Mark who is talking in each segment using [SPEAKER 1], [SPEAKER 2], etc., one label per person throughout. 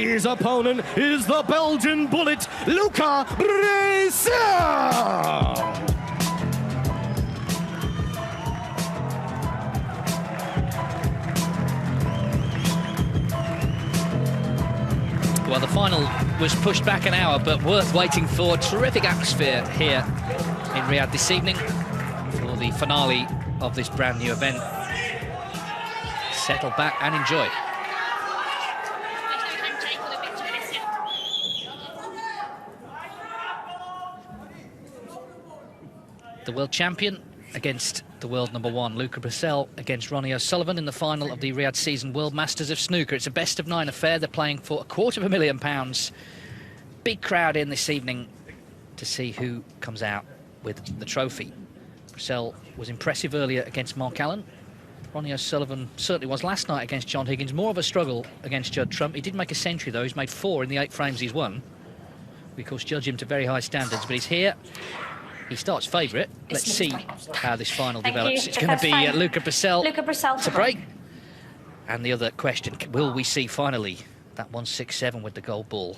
[SPEAKER 1] His opponent is the Belgian bullet, Luca Brecel.
[SPEAKER 2] Well, the final was pushed back an hour, but worth waiting for. Terrific atmosphere here in Riyadh this evening for the finale of this brand new event. Settle back and enjoy. The world champion against the world #1, Luca Brecel, against Ronnie O'Sullivan in the final of the Riyadh season World Masters of Snooker. It's a best-of-9 affair. They're playing for £250,000. Big crowd in this evening to see who comes out with the trophy. Brecel was impressive earlier against Mark Allen. Ronnie O'Sullivan certainly was last night against John Higgins. More of a struggle against Judd Trump. He did make a century, though. He's made 4 in the 8 frames he's won. We, of course, judge him to very high standards, but he's here. He starts favourite. Let's see how this final develops. It's going to be Luca Brecel.
[SPEAKER 3] Luca Brecel
[SPEAKER 2] to break. And the other question, will we see finally that 167 with the gold ball?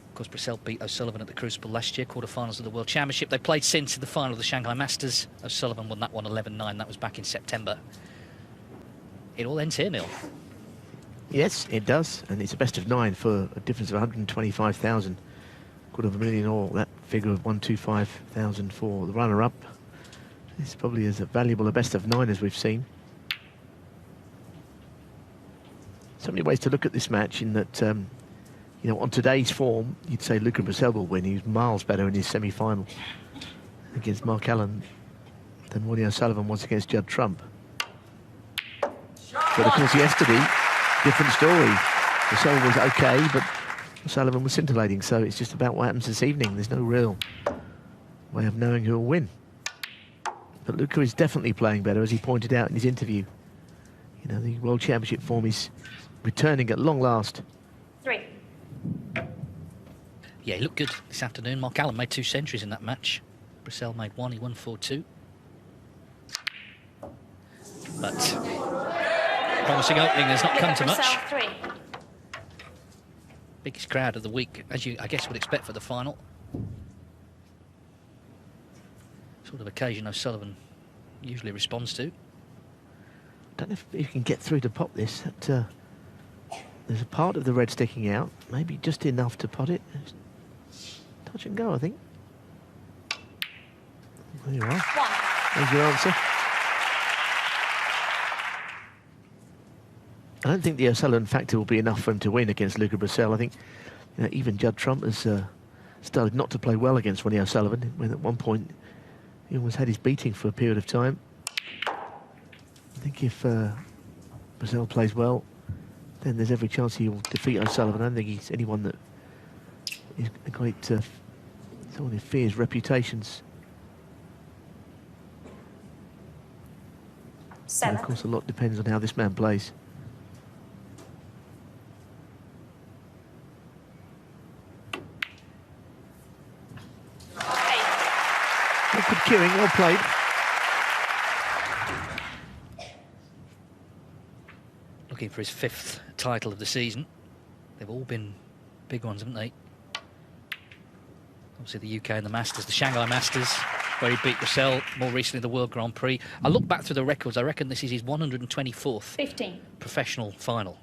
[SPEAKER 2] Of course, Brecel beat O'Sullivan at the Crucible last year, quarterfinals of the World Championship. They played since the final of the Shanghai Masters. O'Sullivan won that one 11-9. That was back in September. It all ends here, Neil.
[SPEAKER 4] Yes, it does, and it's a best-of-9 for a difference of 125,000. $250,000 or that figure of 125,000 for the runner-up. It's probably as valuable a best-of-9 as we've seen. So many ways to look at this match in that, you know, on today's form, you'd say Luca Brecel will win. He was miles better in his semi-final against Mark Allen than Ronnie O'Sullivan was against Judd Trump. But of course, yesterday, different story. Brecel was okay, but O'Sullivan was scintillating, so it's just about what happens this evening. There's no real way of knowing who will win. But Luca is definitely playing better, as he pointed out in his interview. You know, the World Championship form is returning at long last.
[SPEAKER 3] 3.
[SPEAKER 2] Yeah, he looked good this afternoon. Mark Allen made 2 centuries in that match. Brecel made 1, he won 4-2. But promising opening has not come to much.
[SPEAKER 3] 3.
[SPEAKER 2] Biggest crowd of the week, as you, I guess, would expect for the final. Sort of occasion O'Sullivan usually responds to.
[SPEAKER 4] I don't know if you can get through to pot this. There's a part of the red sticking out, maybe just enough to pot it. Touch and go, I think. There you are.
[SPEAKER 3] 1.
[SPEAKER 4] There's your answer. I don't think the O'Sullivan factor will be enough for him to win against Luca Brecel. I think, you know, even Judd Trump has started not to play well against Ronnie O'Sullivan, when at one point he almost had his beating for a period of time. I think if Brecel plays well, then there's every chance he will defeat O'Sullivan. I don't think he's anyone that is a great someone who fears reputations.
[SPEAKER 3] 7.
[SPEAKER 4] And of course, a lot depends on how this man plays. Good cueing, well played.
[SPEAKER 2] Looking for his 5th title of the season. They've all been big ones, haven't they? Obviously the UK and the Masters, the Shanghai Masters, where he beat Brecel, more recently the World Grand Prix. I look back through the records, I reckon this is his 124th
[SPEAKER 3] 15.
[SPEAKER 2] professional final.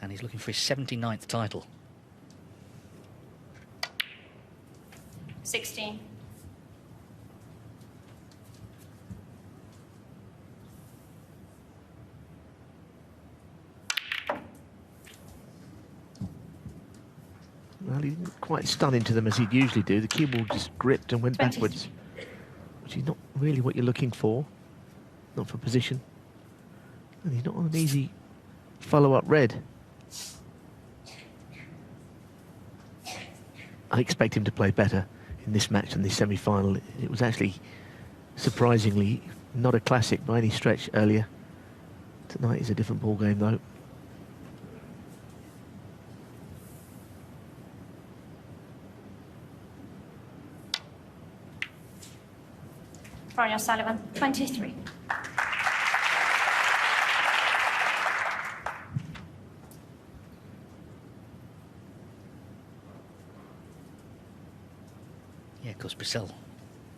[SPEAKER 2] And he's looking for his 79th title.
[SPEAKER 3] 16.
[SPEAKER 4] Well, he didn't quite stun into them as he'd usually do. The cue ball just gripped and went
[SPEAKER 3] 20.
[SPEAKER 4] backwards, which is not really what you're looking for, not for position. And he's not on an easy follow-up red. I expect him to play better in this match than the semi-final. It was actually, surprisingly, not a classic by any stretch earlier. Tonight is a different ball game, though.
[SPEAKER 3] Ronnie O'Sullivan, 23.
[SPEAKER 2] course, Brecel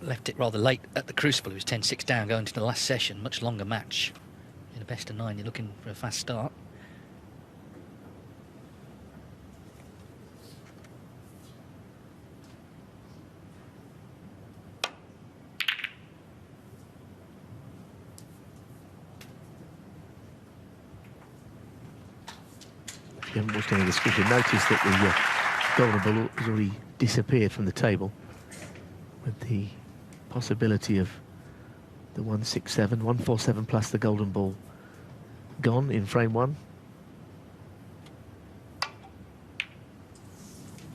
[SPEAKER 2] left it rather late at the Crucible. He was 10-6 down going to the last session. Much longer match. In a best of 9, you're looking for a fast start.
[SPEAKER 4] If you haven't watched any of this, you'll notice that the golden ball has already disappeared from the table, with the possibility of the 167, 147 plus the golden ball gone in frame 1.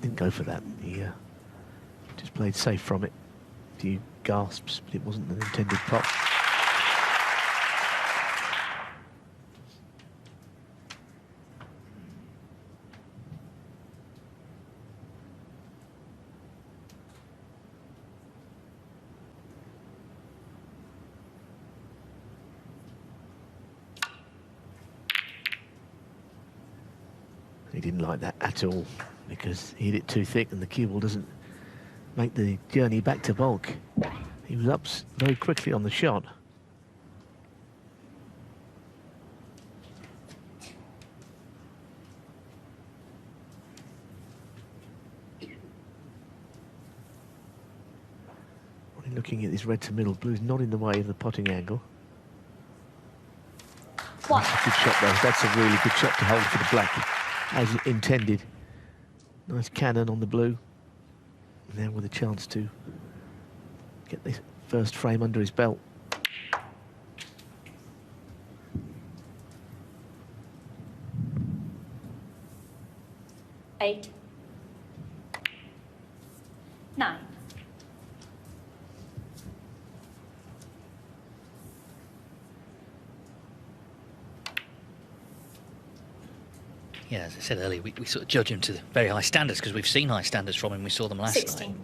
[SPEAKER 4] Didn't go for that. He just played safe from it. A few gasps, but it wasn't an intended pop. He didn't like that at all, because he hit it too thick and the cue ball doesn't make the journey back to bulk. He was up very quickly on the shot. Looking at this red to middle, blue's not in the way of the potting angle. That's a good shot though. That's a really good shot to hold for the black, as intended. Nice cannon on the blue. Now with a chance to get the first frame under his belt.
[SPEAKER 3] Eight. 9.
[SPEAKER 2] Yeah, as I said earlier, we sort of judge him to very high standards because we've seen high standards from him. We saw them last
[SPEAKER 3] 16.
[SPEAKER 2] night.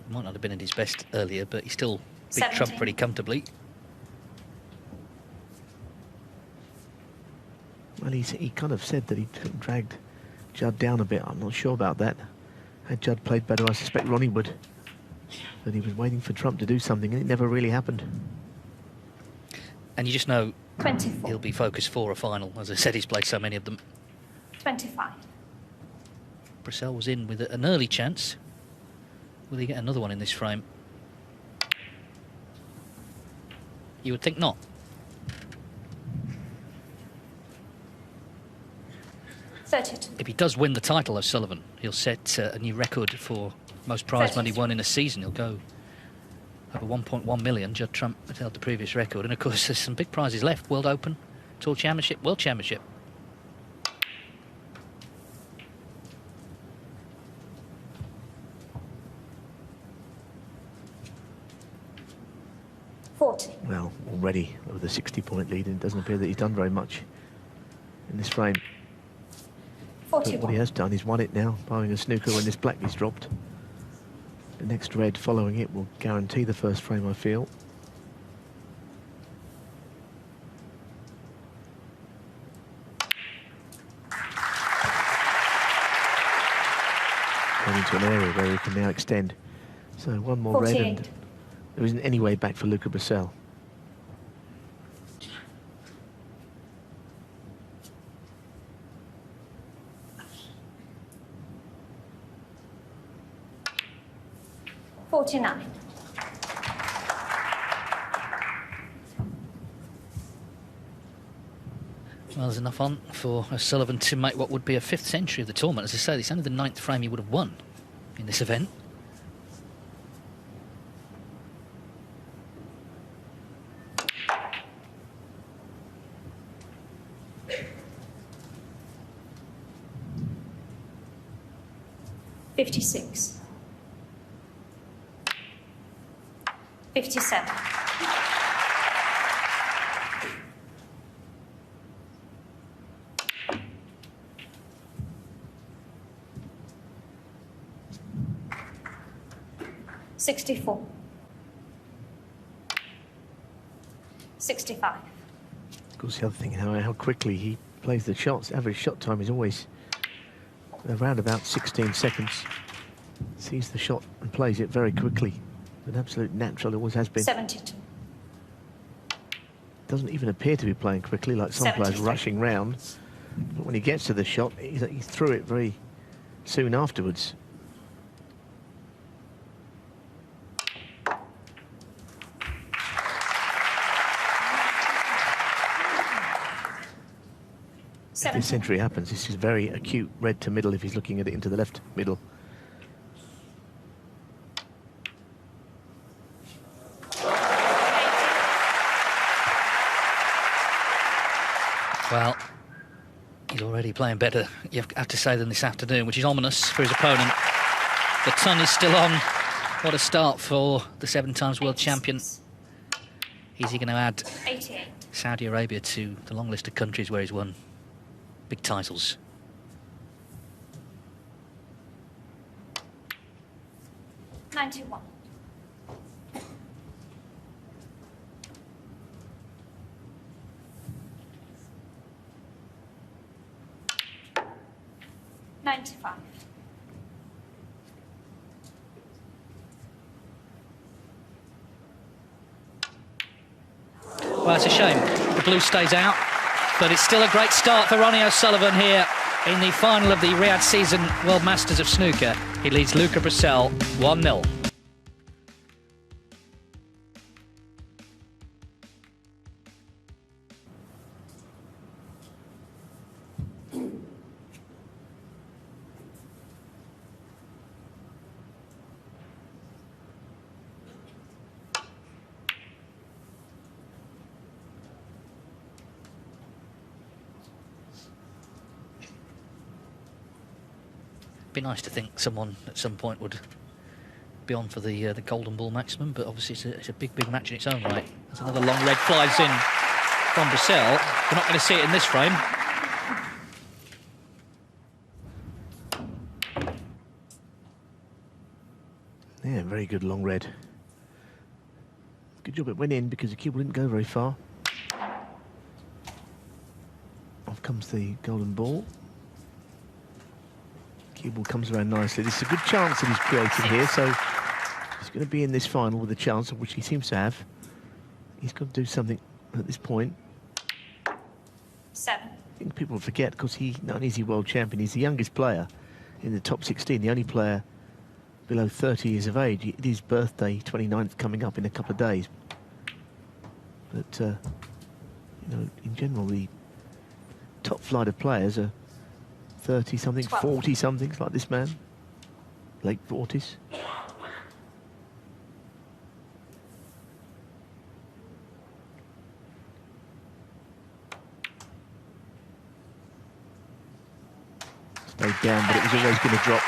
[SPEAKER 2] He might not have been at his best earlier, but he still beat
[SPEAKER 3] 17.
[SPEAKER 2] Trump pretty comfortably.
[SPEAKER 4] Well, he kind of said that he dragged Judd down a bit. I'm not sure about that. Had Judd played better, I suspect Ronnie would. But he was waiting for Trump to do something, and it never really happened.
[SPEAKER 2] And you just know
[SPEAKER 3] 24.
[SPEAKER 2] he'll be focused for a final. As I said, he's played so many of them.
[SPEAKER 3] 25.
[SPEAKER 2] Brecel was in with an early chance. Will he get another one in this frame? You would think not.
[SPEAKER 3] $32.
[SPEAKER 2] If he does win the title, O'Sullivan, he'll set a new record for most prize money won in a season. He'll go over 1.1 million. Judd Trump had held the previous record. And of course, there's some big prizes left. World Open, Tour Championship, World Championship.
[SPEAKER 4] Well, already with a 60-point lead, and it doesn't appear that he's done very much in this frame. But what he has done is won it now, barring a snooker when this black is dropped. The next red following it will guarantee the first frame, I feel. Going into an area where he can now extend. So one more
[SPEAKER 3] 48.
[SPEAKER 4] red, and there isn't any way back for Luca Brecel.
[SPEAKER 3] $49.
[SPEAKER 2] Well, there's enough on for O'Sullivan to make what would be a 5th century of the tournament. As I say, it's only the 9th frame he would have won in this event.
[SPEAKER 3] $56. 57. $64. 65.
[SPEAKER 4] Of course, the other thing, how quickly he plays the shots. Average shot time is always around about 16 seconds. Sees the shot and plays it very quickly. An absolute natural, it always has been.
[SPEAKER 3] 72.
[SPEAKER 4] Doesn't even appear to be playing quickly like some players
[SPEAKER 3] 73.
[SPEAKER 4] rushing round. But when he gets to the shot, he threw it very soon afterwards. If this century happens, this is very acute red to middle if he's looking at it into the left middle.
[SPEAKER 2] Well, he's already playing better, you have to say, than this afternoon, which is ominous for his opponent. The ton is still on. What a start for the 7-times world champion. Is he going to add
[SPEAKER 3] 88.
[SPEAKER 2] Saudi Arabia to the long list of countries where he's won big titles?
[SPEAKER 3] 91.
[SPEAKER 2] Well, it's a shame the blue stays out, but it's still a great start for Ronnie O'Sullivan here in the final of the Riyadh season World Masters of Snooker. He leads Luca Brecel 1-0. Be nice to think someone at some point would be on for the golden ball maximum, but obviously it's a big match in its own right. There's another long red flies in from Brecel. We're not going to see it in this frame.
[SPEAKER 4] Yeah, very good long red. Good job it went in because the cue didn't go very far. Off comes the golden ball. Cue ball comes around nicely. This is a good chance that he's created here, so he's going to be in this final with a chance, of which he seems to have. He's got to do something at this point.
[SPEAKER 3] 7.
[SPEAKER 4] I think people forget, because he's not an easy world champion. He's the youngest player in the top 16, the only player below 30 years of age. It is birthday, 29th, coming up in a couple of days. But, you know, in general, the top flight of players are 30-something, 40-somethings, like this man. Late 40s. Stayed down, but it was always going to drop.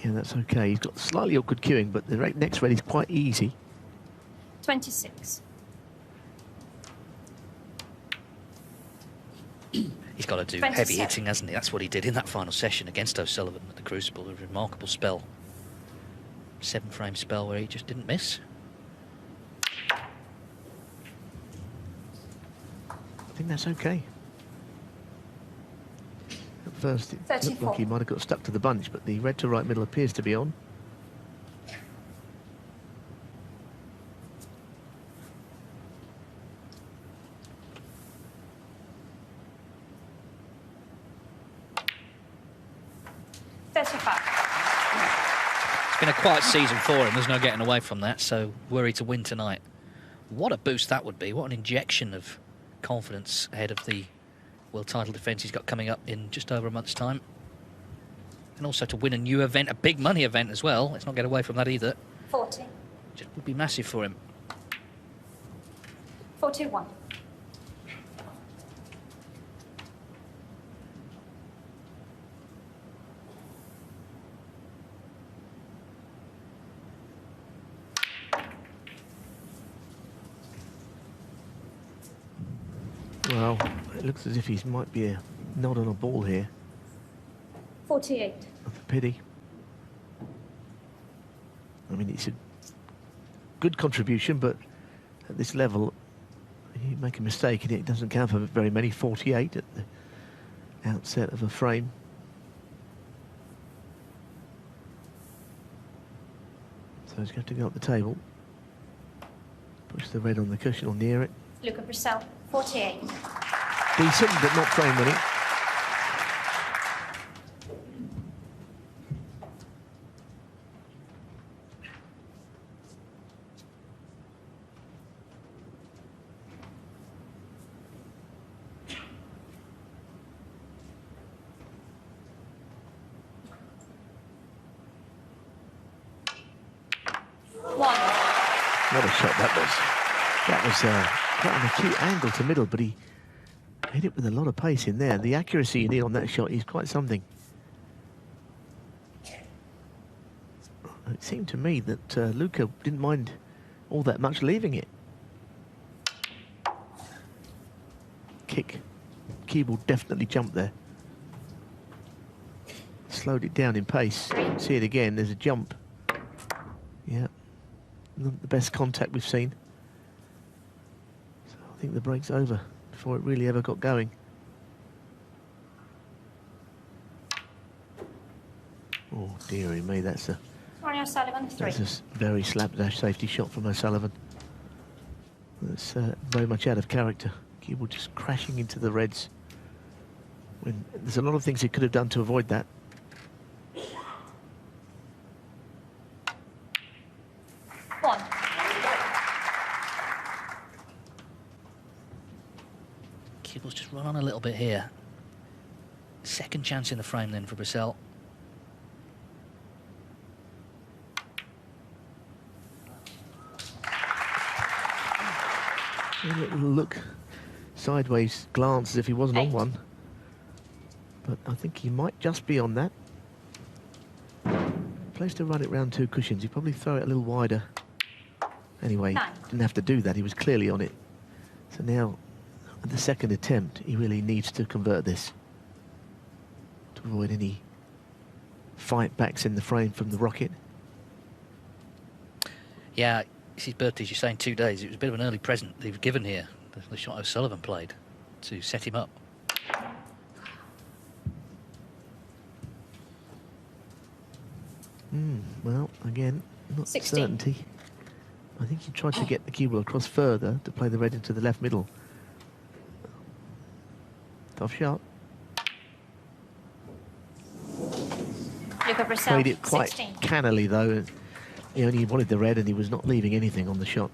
[SPEAKER 4] Yeah, that's okay. He's got slightly awkward queuing, but the next red is quite easy.
[SPEAKER 3] 26.
[SPEAKER 2] He's got to do
[SPEAKER 3] 27.
[SPEAKER 2] heavy hitting, hasn't he? That's what he did in that final session against O'Sullivan at the Crucible. A remarkable spell. 7-frame spell where he just didn't miss.
[SPEAKER 4] I think that's okay. At first, it
[SPEAKER 3] 34.
[SPEAKER 4] looked like he might have got stuck to the bunch, but the red to right middle appears to be on.
[SPEAKER 2] It's been a quiet season for him. There's no getting away from that, so worry to win tonight. What a boost that would be. What an injection of confidence ahead of the world title defence he's got coming up in just over a month's time. And also to win a new event, a big money event as well. Let's not get away from that either.
[SPEAKER 3] 40.
[SPEAKER 2] Just would be massive for him.
[SPEAKER 3] 41.
[SPEAKER 4] Well, it looks as if he might be a nod on a ball here.
[SPEAKER 3] 48.
[SPEAKER 4] That's a pity. I mean, it's a good contribution, but at this level, you make a mistake and it doesn't count for very many. 48 at the outset of a frame. So he's going to go up the table. Push the red on the cushion or near it.
[SPEAKER 3] Luca Brecel, 48.
[SPEAKER 4] Decent, but not frame winning. What a shot that was. That was quite an acute angle to middle, but he hit it with a lot of pace in there. The accuracy you need on that shot is quite something. It seemed to me that Luca didn't mind all that much leaving it. Kick. Keyboard definitely jumped there. Slowed it down in pace. See it again, there's a jump. Yeah. The best contact we've seen. So I think the break's over before it really ever got going. Oh dearie me, that's a
[SPEAKER 3] RonnieO'Sullivan, 3.
[SPEAKER 4] that's a very slapdash safety shot from O'Sullivan. That's very much out of character. Keyboard just crashing into the reds. When there's a lot of things he could have done to avoid that.
[SPEAKER 2] Keyboard's just run on a little bit here. Second chance in the frame then for Brecel.
[SPEAKER 4] A little look sideways glance as if he wasn't on one. But I think he might just be on that. Place to run it round 2 cushions. He'd probably throw it a little wider. Anyway, didn't have to do that. He was clearly on it. So now, at the second attempt, he really needs to convert this to avoid any fight backs in the frame from the rocket.
[SPEAKER 2] Yeah, it's his birthday, as you say, in 2 days. It was a bit of an early present they were given here, the shot O'Sullivan played, to set him up.
[SPEAKER 4] Well, again, not
[SPEAKER 3] 16.
[SPEAKER 4] certainty. I think he tried to get the keyboard across further to play the red into the left middle. Tough shot.
[SPEAKER 3] Luca Brecel,
[SPEAKER 4] Played it quite
[SPEAKER 3] 16.
[SPEAKER 4] cannily though. He only wanted the red and he was not leaving anything on the shot.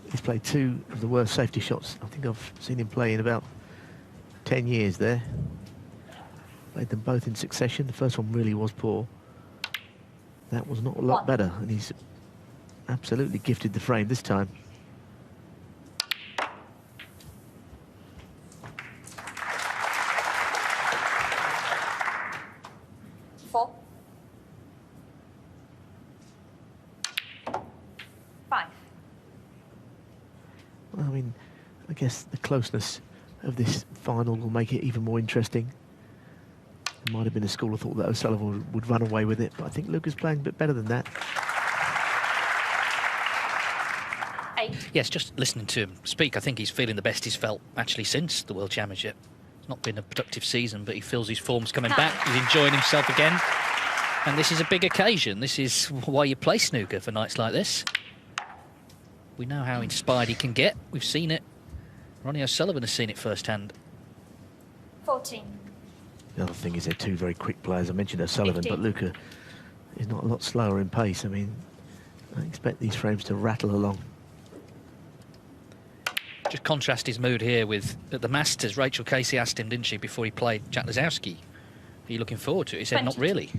[SPEAKER 4] He's played 2 of the worst safety shots I think I've seen him play in about 10 years there. Played them both in succession. The first one really was poor. That was not a lot better, and he's absolutely gifted the frame this time. I mean, I guess the closeness of this final will make it even more interesting. There might have been a school of thought that O'Sullivan would run away with it, but I think Luca's playing a bit better than that.
[SPEAKER 3] 8.
[SPEAKER 2] Yes, just listening to him speak, I think he's feeling the best he's felt actually since the World Championship. It's not been a productive season, but he feels his form's coming back. He's enjoying himself again. And this is a big occasion. This is why you play snooker, for nights like this. We know how inspired he can get. We've seen it. Ronnie O'Sullivan has seen it firsthand.
[SPEAKER 3] 14.
[SPEAKER 4] The other thing is they're 2 very quick players. I mentioned O'Sullivan, but Luca is not a lot slower in pace. I mean, I expect these frames to rattle along.
[SPEAKER 2] Just contrast his mood here with at the Masters. Rachel Casey asked him, didn't she, before he played Jack Lazowski, are you looking forward to it? He said, not really.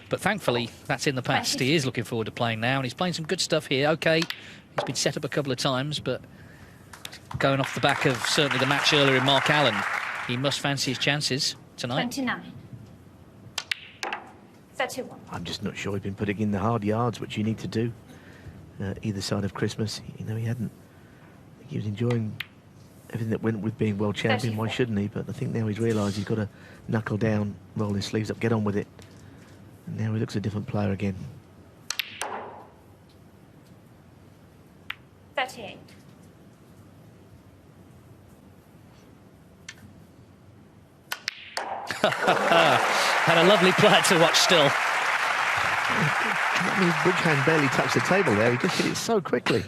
[SPEAKER 2] But thankfully, that's in the past. He is looking forward to playing now, and he's playing some good stuff here. OK, he's been set up a couple of times, but going off the back of certainly the match earlier in Mark Allen, he must fancy his chances tonight.
[SPEAKER 3] 29. 31.
[SPEAKER 4] I'm just not sure he's been putting in the hard yards, which you need to do either side of Christmas. You know, he hadn't. I think he was enjoying everything that went with being world champion.
[SPEAKER 3] 34.
[SPEAKER 4] Why shouldn't he? But I think now he's realised he's got to knuckle down, roll his sleeves up, get on with it. And now he looks a different player again.
[SPEAKER 3] 38.
[SPEAKER 2] Had a lovely player to watch still.
[SPEAKER 4] I mean, his bridge hand barely touched the table there. He just hit it so quickly.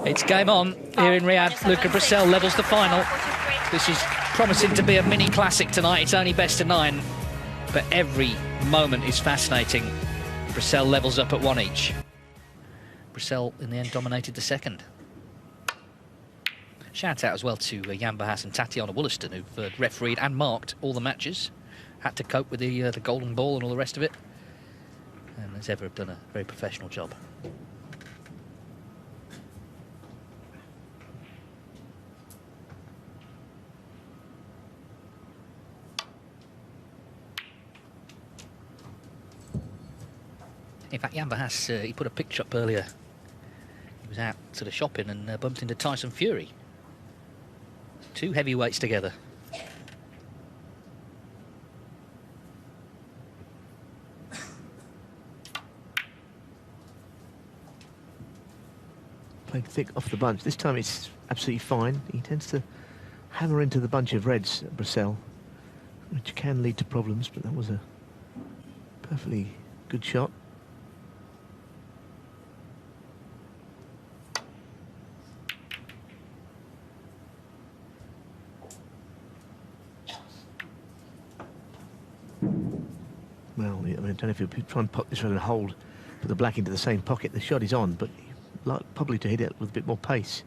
[SPEAKER 2] It's game on here in Riyadh. Luca Brecel levels the final. This is promising to be a mini classic tonight. It's only best of 9, but every moment is fascinating. Brecel levels up at 1 each. Brecel in the end dominated the second. Shout out as well to Jan Bahas and Tatiana Wollaston, who've refereed and marked all the matches. Had to cope with the golden ball and all the rest of it. And as ever, have done a very professional job. In fact, Jan Bahas, he put a picture up earlier. He was out sort of shopping and bumped into Tyson Fury. 2 heavyweights together.
[SPEAKER 4] Playing thick off the bunch. This time it's absolutely fine. He tends to hammer into the bunch of reds, Brecel, which can lead to problems, but that was a perfectly good shot. Well, I mean, I don't know if he'll try and pop this one and hold, put the black into the same pocket. The shot is on, but he'd like probably to hit it with a bit more pace.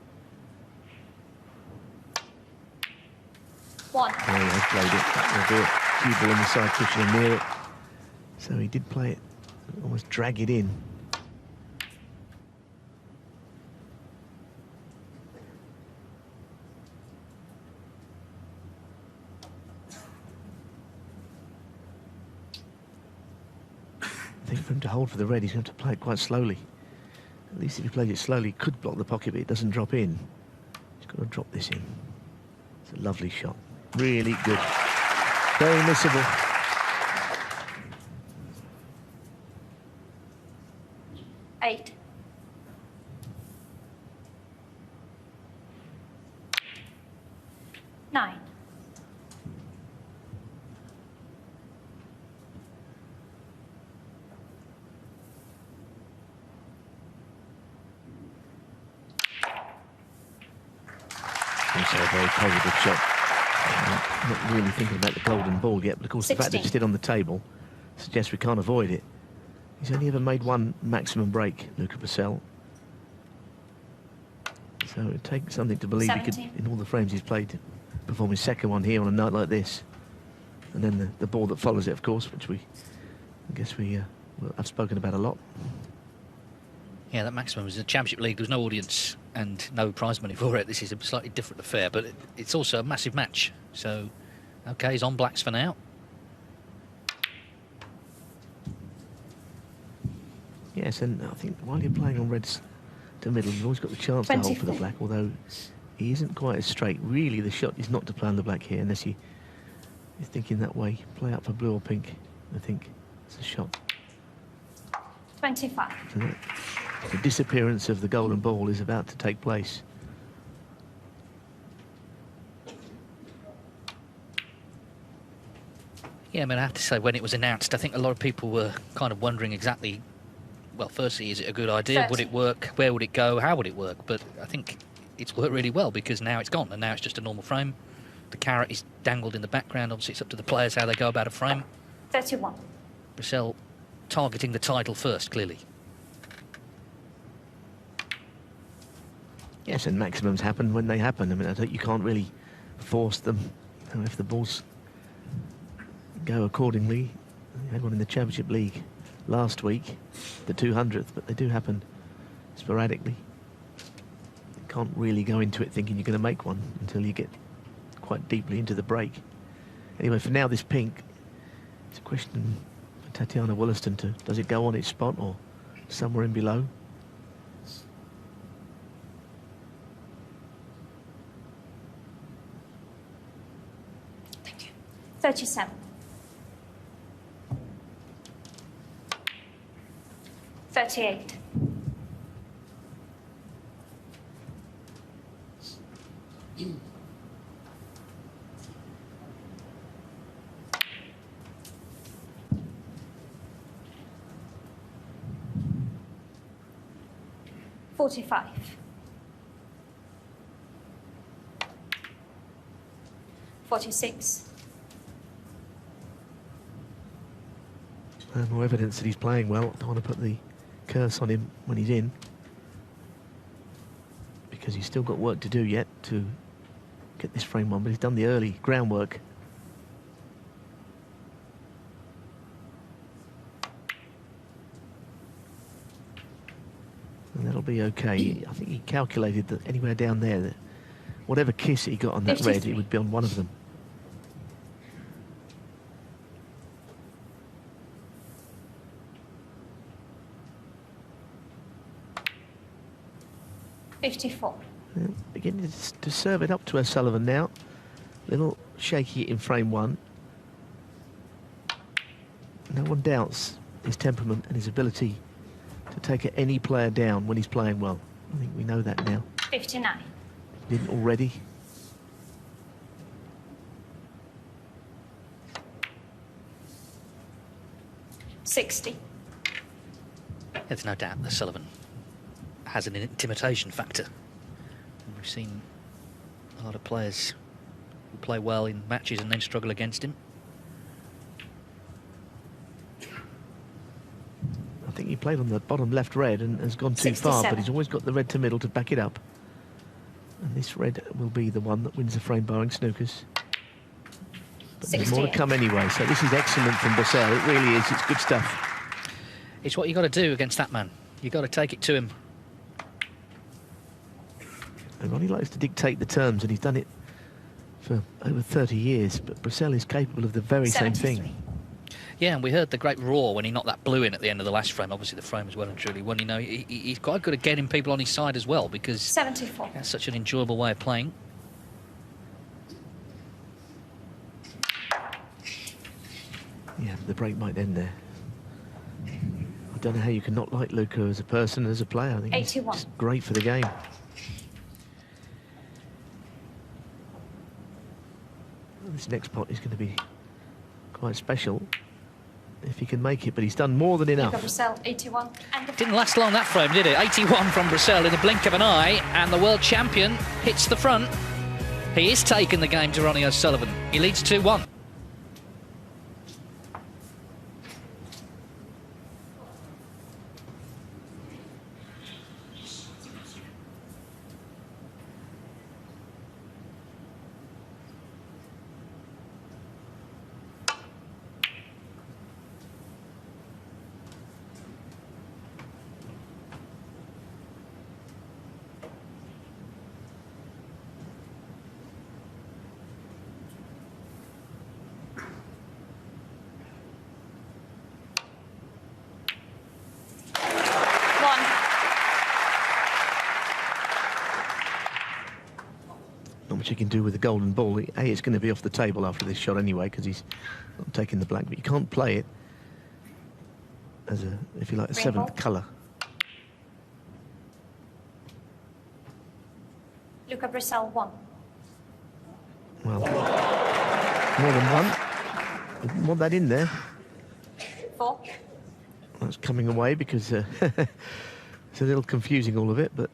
[SPEAKER 3] 1.
[SPEAKER 4] Oh, he has played it. That will do it. Cue ball on the side, pushing him near it. So he did play it, almost drag it in. I think for him to hold for the red, he's going to have to play it quite slowly. At least if he plays it slowly, he could block the pocket, but it doesn't drop in. He's got to drop this in. It's a lovely shot. Really good. Very missable.
[SPEAKER 3] Eight. 9.
[SPEAKER 4] Also a very positive shot. Not really thinking about the golden ball yet, but of course
[SPEAKER 3] 16.
[SPEAKER 4] the fact that it's still on the table suggests we can't avoid it. He's only ever made 1 maximum break, Luca Brecel. So it takes something to believe
[SPEAKER 3] 17.
[SPEAKER 4] he could, in all the frames he's played, perform his second one here on a night like this. And then the ball that follows it, of course, which I guess I've spoken about a lot.
[SPEAKER 2] Yeah, that maximum was a Championship League. There was no audience and no prize money for it. This is a slightly different affair, but it's also a massive match. So, OK, he's on blacks for now.
[SPEAKER 4] Yes, and I think while you're playing on reds to middle, you've always got the chance to hold for the black, although he isn't quite as straight. Really, the shot is not to play on the black here, unless you're thinking that way. Play up for blue or pink, I think. It's a shot.
[SPEAKER 3] 25.
[SPEAKER 4] So the disappearance of the golden ball is about to take place.
[SPEAKER 2] Yeah, I mean, I have to say, when it was announced, I think a lot of people were kind of wondering exactly, well, firstly, is it a good idea?
[SPEAKER 3] 30.
[SPEAKER 2] Would it work? Where would it go? How would it work? But I think it's worked really well, because now it's gone, and now it's just a normal frame. The carrot is dangled in the background. Obviously, it's up to the players how they go about a frame.
[SPEAKER 3] 31.
[SPEAKER 2] Brecel targeting the title first, clearly.
[SPEAKER 4] Yes, and maximums happen when they happen. I mean, I think you can't really force them. And if the balls go accordingly, we had one in the Championship League last week, the 200th, but they do happen sporadically. You can't really go into it thinking you're going to make one until you get quite deeply into the break. Anyway, for now, this pink, it's a question for Tatiana Wollaston to, does it go on its spot or somewhere in below?
[SPEAKER 3] Thank you. 37. 38. $45. 46.
[SPEAKER 4] More evidence that he's playing well. I don't want to put the curse on him when he's in, because he's still got work to do yet to get this frame on, but he's done the early groundwork. And that'll be okay. I think he calculated that anywhere down there, that whatever kiss he got on that
[SPEAKER 3] 53.
[SPEAKER 4] red, it would be on one of them.
[SPEAKER 3] $54.
[SPEAKER 4] Yeah, beginning to serve it up to O'Sullivan now. A little shaky in frame one. No one doubts his temperament and his ability to take any player down when he's playing well. I think we know that now.
[SPEAKER 3] 59.
[SPEAKER 4] Didn't already.
[SPEAKER 3] $60.
[SPEAKER 2] There's no doubt that Sullivan has an intimidation factor. And we've seen a lot of players who play well in matches and then struggle against him.
[SPEAKER 4] I think he played on the bottom left red and has gone too far,
[SPEAKER 3] 67.
[SPEAKER 4] but he's always got the red to middle to back it up. And this red will be the one that wins the frame barring snookers. But there's more to
[SPEAKER 3] 68.
[SPEAKER 4] come anyway, so this is excellent from Brecel. It really is. It's good stuff.
[SPEAKER 2] It's what you've got to do against that man. You've got to take it to him.
[SPEAKER 4] And Ronnie likes to dictate the terms, and he's done it for over 30 years, but Brecel is capable of the very same
[SPEAKER 3] 73.
[SPEAKER 4] thing.
[SPEAKER 2] Yeah, and we heard the great roar when he knocked that blue in at the end of the last frame. Obviously, the frame was well and truly won. You know, he's quite good at getting people on his side as well, because
[SPEAKER 3] 74.
[SPEAKER 2] that's such an enjoyable way of playing.
[SPEAKER 4] Yeah, the break might end there. I don't know how you can not like Luca as a person, as a player. I think
[SPEAKER 3] 81.
[SPEAKER 4] he's great for the game. This next pot is going to be quite special if he can make it, but he's done more than
[SPEAKER 3] Luca
[SPEAKER 4] enough.
[SPEAKER 3] Brecel, 81. And the
[SPEAKER 2] Didn't last long, that frame, did it? 81 from Brecel in the blink of an eye, and the world champion hits the front. He is taking the game to Ronnie O'Sullivan. He leads 2-1.
[SPEAKER 4] Not much you can do with the golden ball. It's going to be off the table after this shot anyway, because he's not taking the black, but you can't play it as a, if you like, a seventh colour.
[SPEAKER 3] Luca Brecel, 1.
[SPEAKER 4] Well, more than one. Didn't want that in there.
[SPEAKER 3] 4.
[SPEAKER 4] That's coming away because it's a little confusing, all of it, but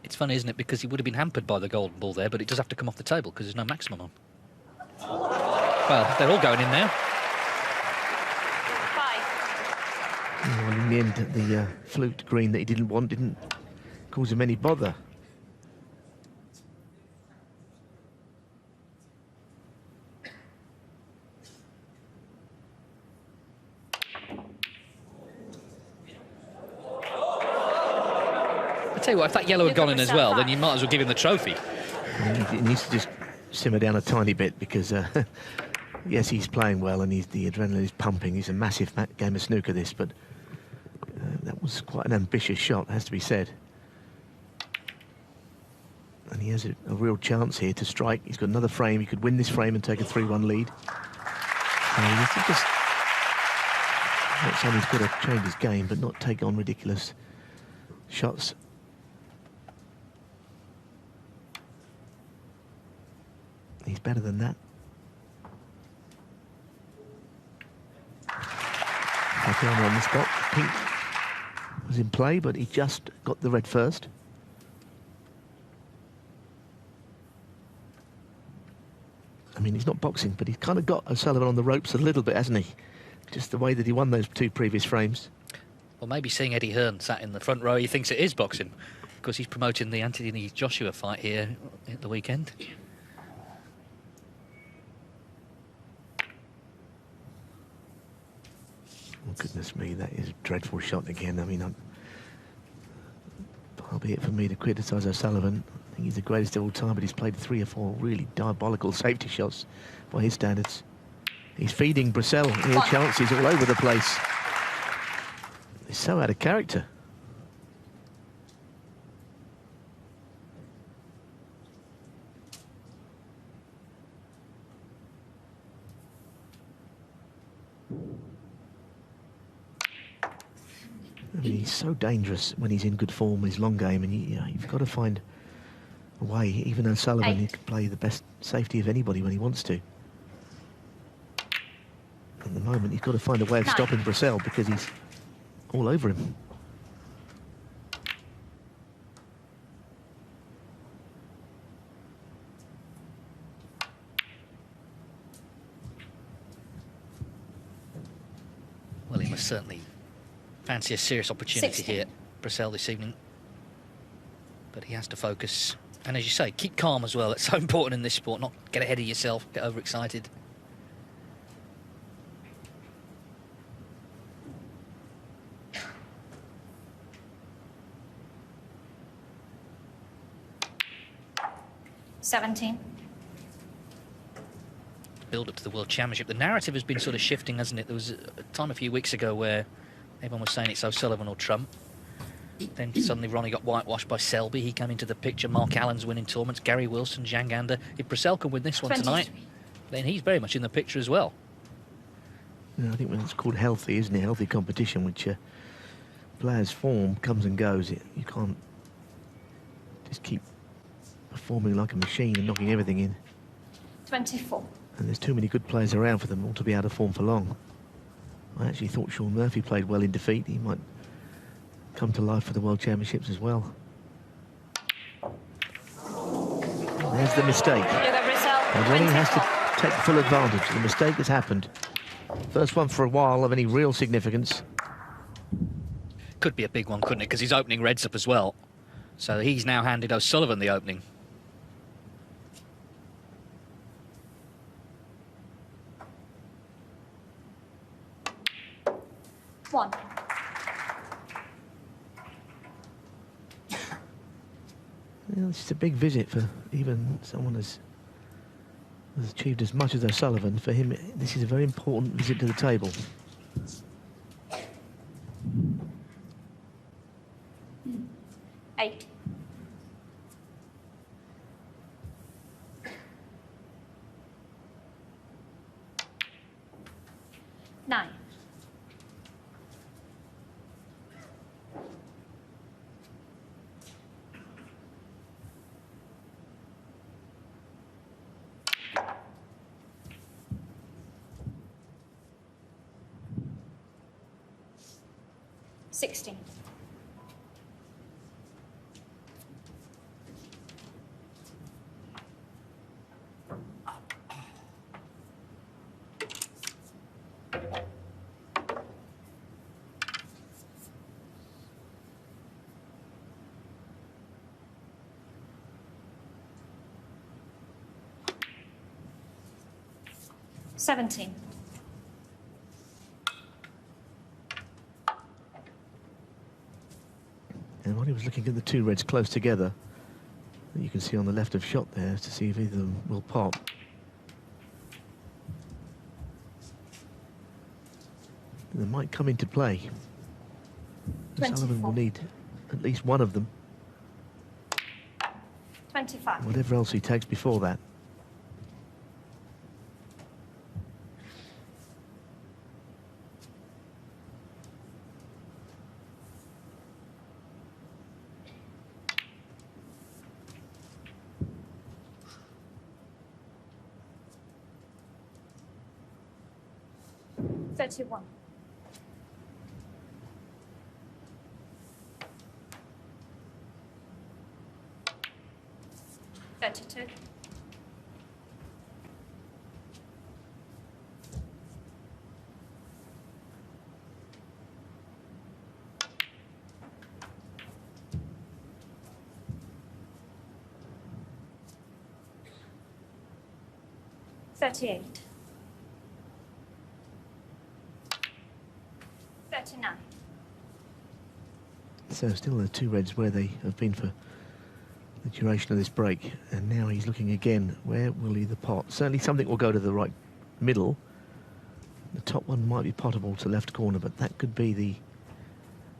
[SPEAKER 2] It's funny, isn't it? Because he would have been hampered by the golden ball there, but it does have to come off the table because there's no maximum on. Well, they're all going in now.
[SPEAKER 3] 5.
[SPEAKER 4] well, in the end, the flute green that he didn't want didn't cause him any bother.
[SPEAKER 2] Tell you what, if that yellow had gone in as well, then you might as well give him the trophy.
[SPEAKER 4] He needs to just simmer down a tiny bit because, yes, he's playing well and the adrenaline is pumping. It's a massive game of snooker, this, but that was quite an ambitious shot, has to be said. And he has a real chance here to strike. He's got another frame. He could win this frame and take a 3-1 lead. So just not saying he's got to change his game, but not take on ridiculous shots. He's better than that. Tatiana on the spot. Pink was in play, but he just got the red first. I mean, he's not boxing, but he's kind of got O'Sullivan on the ropes a little bit, hasn't he? Just the way that he won those 2 previous frames.
[SPEAKER 2] Well, maybe seeing Eddie Hearn sat in the front row, he thinks it is boxing, because he's promoting the Anthony Joshua fight here at the weekend.
[SPEAKER 4] Oh, goodness me, that is a dreadful shot again. I mean, far be it for me to criticise O'Sullivan. I think he's the greatest of all time, but he's played 3 or 4 really diabolical safety shots by his standards. He's feeding Brecel here chances all over the place. He's so out of character. I mean, he's so dangerous when he's in good form, his long game, and you've got to find a way. Even O'Sullivan, he can play the best safety of anybody when he wants to. At the moment, he's got to find a way of stopping Brecel because he's all over him.
[SPEAKER 2] Well, he must certainly fancy a serious opportunity here, Brecel, this evening. But he has to focus. And as you say, keep calm as well. It's so important in this sport, not get ahead of yourself, get overexcited. Build up to the World Championship. The narrative has been sort of shifting, hasn't it? There was a time a few weeks ago where everyone was saying it's O'Sullivan or Trump. Then suddenly Ronnie got whitewashed by Selby. He came into the picture. Mark Allen's winning tournaments. Gary Wilson, Zhang Gander. If Brecel can win this one tonight, then he's very much in the picture as well.
[SPEAKER 4] Yeah, I think when it's called healthy, isn't it? Healthy competition, which players' form comes and goes. You can't just keep performing like a machine and knocking everything in.
[SPEAKER 3] 24.
[SPEAKER 4] And there's too many good players around for them all to be out of form for long. I actually thought Sean Murphy played well in defeat. He might come to life for the World Championships as well. There's the mistake. And Ronnie has to take full advantage. The mistake has happened. First one for a while of any real significance.
[SPEAKER 2] Could be a big one, couldn't it? Because he's opening reds up as well. So he's now handed O'Sullivan the opening.
[SPEAKER 3] One.
[SPEAKER 4] Well, it's a big visit for even someone as has achieved as much as O'Sullivan. For him, this is a very important visit to the table.
[SPEAKER 3] Eight. Nine. Sixteen. Seventeen.
[SPEAKER 4] And while he was looking at the two reds close together, you can see on the left of shot there to see if either of them will pop. They might come into play. O'Sullivan will need at least one of them.
[SPEAKER 3] 25.
[SPEAKER 4] Whatever else he takes before that.
[SPEAKER 3] $31. $32. $38. $39.
[SPEAKER 4] So still the two reds where they have been for the duration of this break, and now he's looking again. Where will he the pot? Certainly something will go to the right middle. The top one might be potable to left corner, but that could be the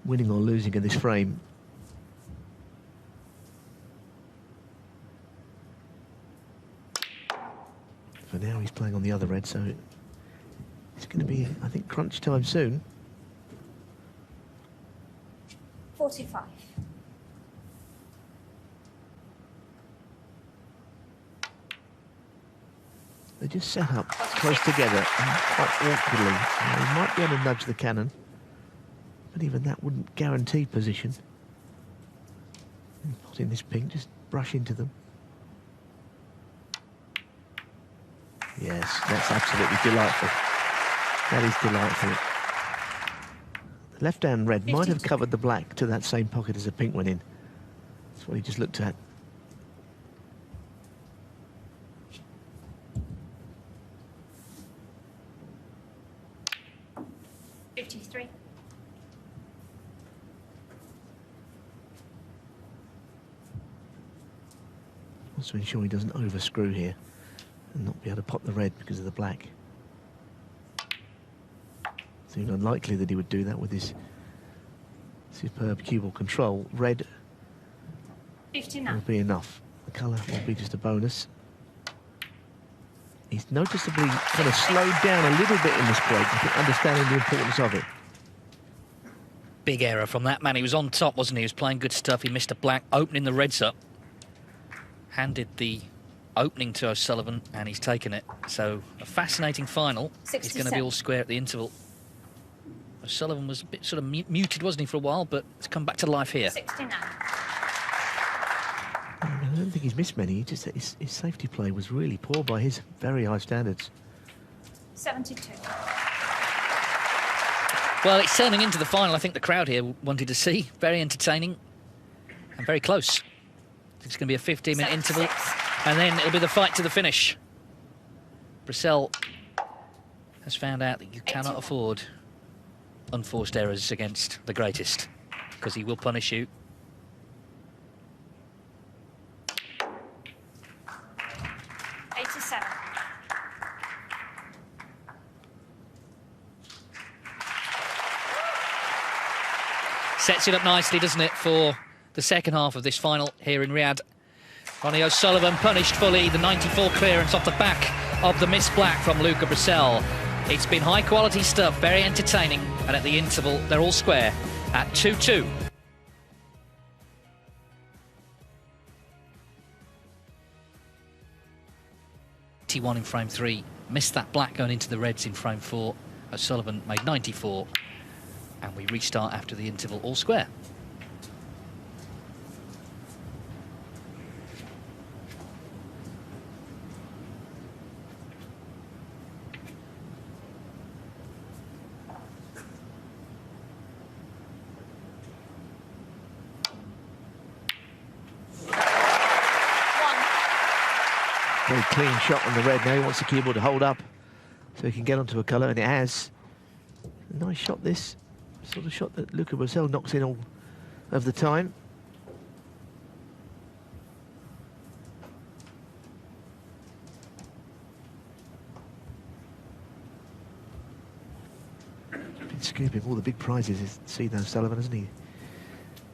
[SPEAKER 4] winning or losing in this frame. For now he's playing on the other red, so it's going to be, I think, crunch time soon.
[SPEAKER 3] 45.
[SPEAKER 4] They just set up close together and quite awkwardly. He might be able to nudge the cannon, but even that wouldn't guarantee position. Not in this pink, just brush into them. Yes, that's absolutely delightful. That is delightful. The left-hand red might have covered the black to that same pocket as the pink went in. That's what he just looked at.
[SPEAKER 3] $53.
[SPEAKER 4] Wants to ensure he doesn't overscrew here and not be able to pop the red because of the black. Seemed unlikely that he would do that with his superb cue ball control. Red
[SPEAKER 3] 59.
[SPEAKER 4] will be enough. The colour will be just a bonus. He's noticeably kind of slowed down a little bit in this break, I think, understanding the importance of it.
[SPEAKER 2] Big error from that man. He was on top, wasn't he? He was playing good stuff. He missed a black, opening the reds up. Handed the opening to O'Sullivan, and he's taken it. So a fascinating final.
[SPEAKER 3] 67.
[SPEAKER 2] It's going to be all square at the interval. O'Sullivan was a bit sort of muted, wasn't he, for a while, but it's come back to life here.
[SPEAKER 3] 69.
[SPEAKER 4] I don't think he's missed many. Just his safety play was really poor by his very high standards.
[SPEAKER 3] 72.
[SPEAKER 2] Well, it's turning into the final. I think the crowd here wanted to see. Very entertaining and very close. It's going to be a 15-minute interval, and then it'll be the fight to the finish. Brecel has found out that you cannot afford unforced errors against the greatest, because he will punish you. Sets it up nicely, doesn't it, for the second half of this final here in Riyadh. Ronnie O'Sullivan punished fully, the 94 clearance off the back of the missed black from Luca Brecel. It's been high-quality stuff, very entertaining, and at the interval, they're all square at 2-2. T1 in frame 3, missed that black going into the reds in frame 4. O'Sullivan made 94. And we restart after the interval, all square.
[SPEAKER 4] Very clean shot on the red. Now he wants the cue ball to hold up so he can get onto a colour, and it has. A nice shot, this. Sort of shot that Luca Brecel knocks in of the time. Been scooping all the big prizes, is O'Sullivan, hasn't he?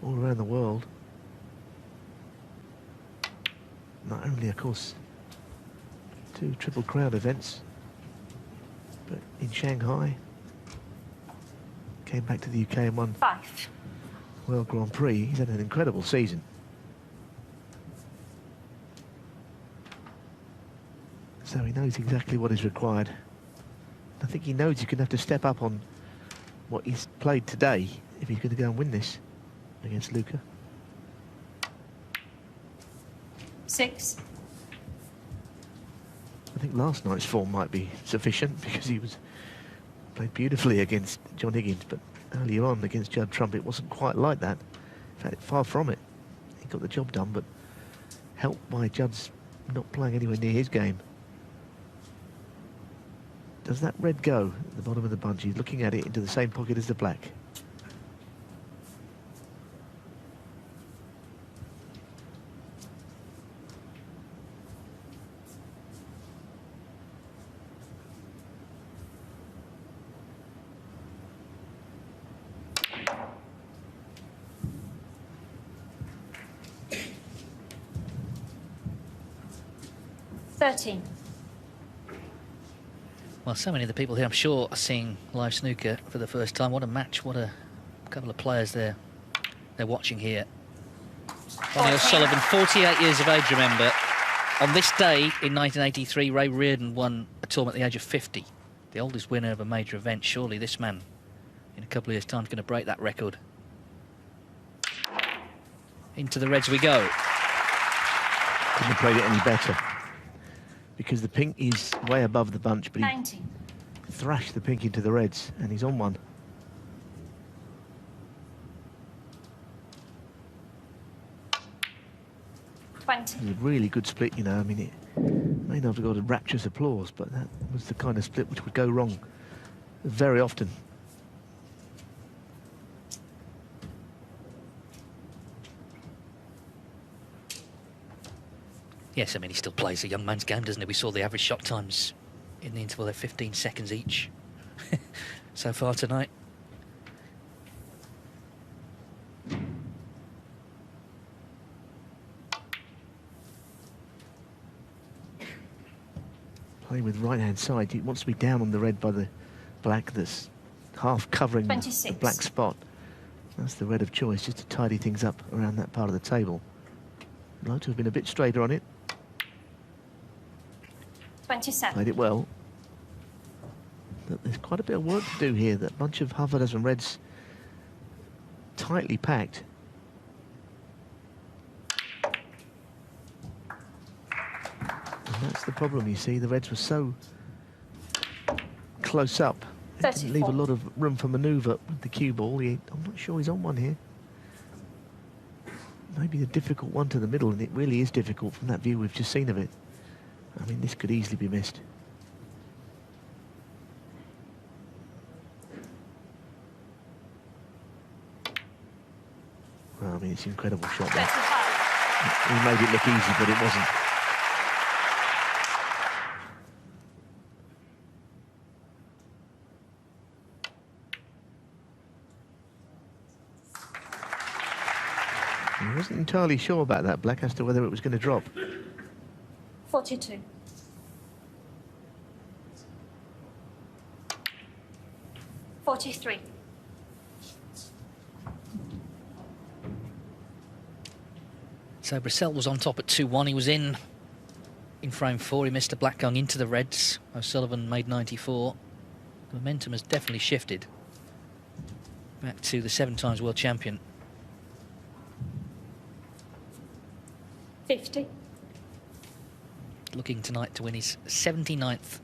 [SPEAKER 4] All around the world. Not only, of course, 2 Triple Crown events, but in Shanghai. Came back to the UK and won
[SPEAKER 3] 5.
[SPEAKER 4] World Grand Prix. He's had an incredible season. So he knows exactly what is required. I think he knows he's going to have to step up on what he's played today if he's going to go and win this against Luca.
[SPEAKER 3] 6.
[SPEAKER 4] I think last night's form might be sufficient because he played beautifully against John Higgins, but earlier on against Judd Trump it wasn't quite like that. In fact, far from it. He got the job done, but helped by Judd's not playing anywhere near his game. Does that red go at the bottom of the bunch? He's looking at it into the same pocket as the black.
[SPEAKER 2] Well, so many of the people here, I'm sure, are seeing live snooker for the first time. What a match, what a couple of players they're watching here. RonnieO'Sullivan, 48 years of age, remember. On this day in 1983, Ray Reardon won a tournament at the age of 50. The oldest winner of a major event. Surely this man, in a couple of years' time, is going to break that record. Into the reds we go.
[SPEAKER 4] Couldn't have played it any better, because the pink is way above the bunch, but he
[SPEAKER 3] 19.
[SPEAKER 4] thrashed the pink into the reds, and he's on one. It was a really good split, you know. I mean, it may not have got a rapturous applause, but that was the kind of split which would go wrong very often.
[SPEAKER 2] Yes, I mean, he still plays a young man's game, doesn't he? We saw the average shot times in the interval at 15 seconds each so far tonight.
[SPEAKER 4] Playing with right-hand side, he wants to be down on the red by the black that's half covering the black spot. That's the red of choice, just to tidy things up around that part of the table. I'd like to have been a bit straighter on it.
[SPEAKER 3] 27.
[SPEAKER 4] Played it well. But there's quite a bit of work to do here. That bunch of half a dozen reds tightly packed. And that's the problem, you see. The reds were so close up. It didn't leave a lot of room for manoeuvre with the cue ball. I'm not sure he's on one here. Maybe the difficult one to the middle, and it really is difficult from that view we've just seen of it. I mean, this could easily be missed. Well, I mean, it's an incredible shot there. He made it look easy, but it wasn't. He wasn't entirely sure about that, black, as to whether it was going to drop.
[SPEAKER 3] 42. 43.
[SPEAKER 2] So Brecel was on top at 2-1. He was in frame 4. He missed a black going into the reds. O'Sullivan made 94. The momentum has definitely shifted back to the 7 times world champion.
[SPEAKER 3] 50.
[SPEAKER 2] Looking tonight to win his 79th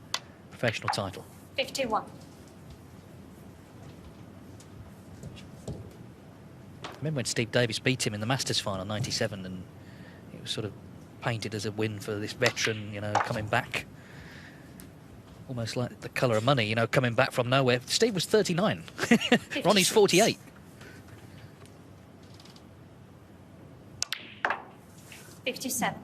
[SPEAKER 2] professional title.
[SPEAKER 3] 51.
[SPEAKER 2] Remember when Steve Davis beat him in the Masters final, 97, and it was sort of painted as a win for this veteran, you know, coming back. Almost like the colour of money, you know, coming back from nowhere. Steve was 39. Ronnie's 48.
[SPEAKER 3] 57.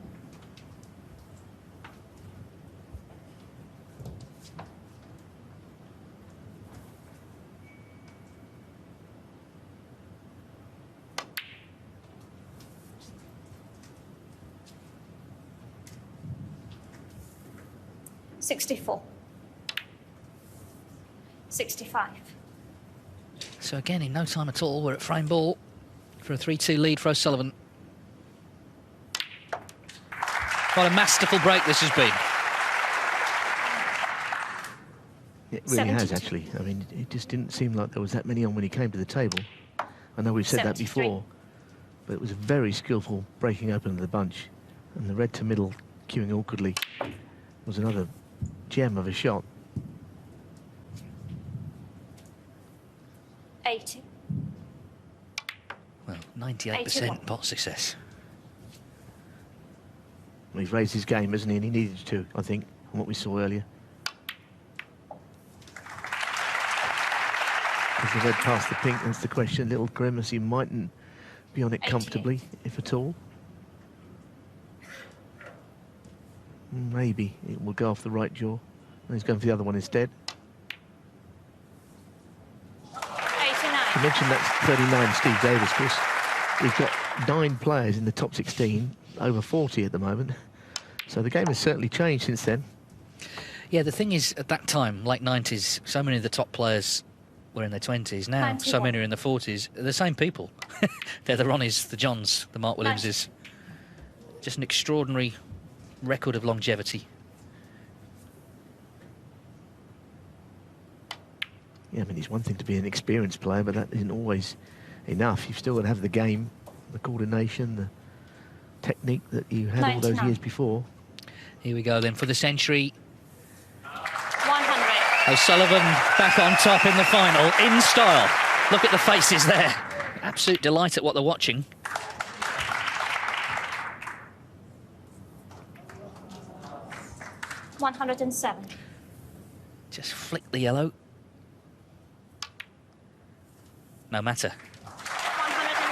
[SPEAKER 3] $64. 65.
[SPEAKER 2] So again, in no time at all, we're at frame ball for a 3-2 lead for O'Sullivan. What a masterful break this has been.
[SPEAKER 4] It really has, actually. I mean, it just didn't seem like there was that many on when he came to the table. I know we've said that
[SPEAKER 3] 73.
[SPEAKER 4] before, but it was a very skillful breaking open of the bunch. And the red to middle, queuing awkwardly, was another gem of a shot.
[SPEAKER 3] 80.
[SPEAKER 2] Well, 98% pot success.
[SPEAKER 4] Well, he's raised his game, hasn't he? And he needed to, I think, from what we saw earlier. As the red past the pink, that's the question. Little grimace, he mightn't be on it comfortably, if at all. Maybe it will go off the right jaw. And he's going for the other one instead.
[SPEAKER 3] 89.
[SPEAKER 4] You mentioned that's 39 Steve Davis, Chris. We've got 9 players in the top 16, over 40 at the moment. So the game has certainly changed since then.
[SPEAKER 2] Yeah, the thing is, at that time, late 90s, so many of the top players were in their 20s. Now,
[SPEAKER 3] 91.
[SPEAKER 2] so many are in the 40s. They're the same people. They're the Ronnies, the Johns, the Mark Williamses. Just an extraordinary record of longevity.
[SPEAKER 4] Yeah, I mean, it's one thing to be an experienced player, but that isn't always enough. You've still got to have the game, the coordination, the technique that you had all those
[SPEAKER 3] 99.
[SPEAKER 4] years before.
[SPEAKER 2] Here we go then for the century.
[SPEAKER 3] 100.
[SPEAKER 2] O'Sullivan back on top in the final, in style. Look at the faces there. Absolute delight at what they're watching.
[SPEAKER 3] $107.
[SPEAKER 2] Just flick the yellow. No matter.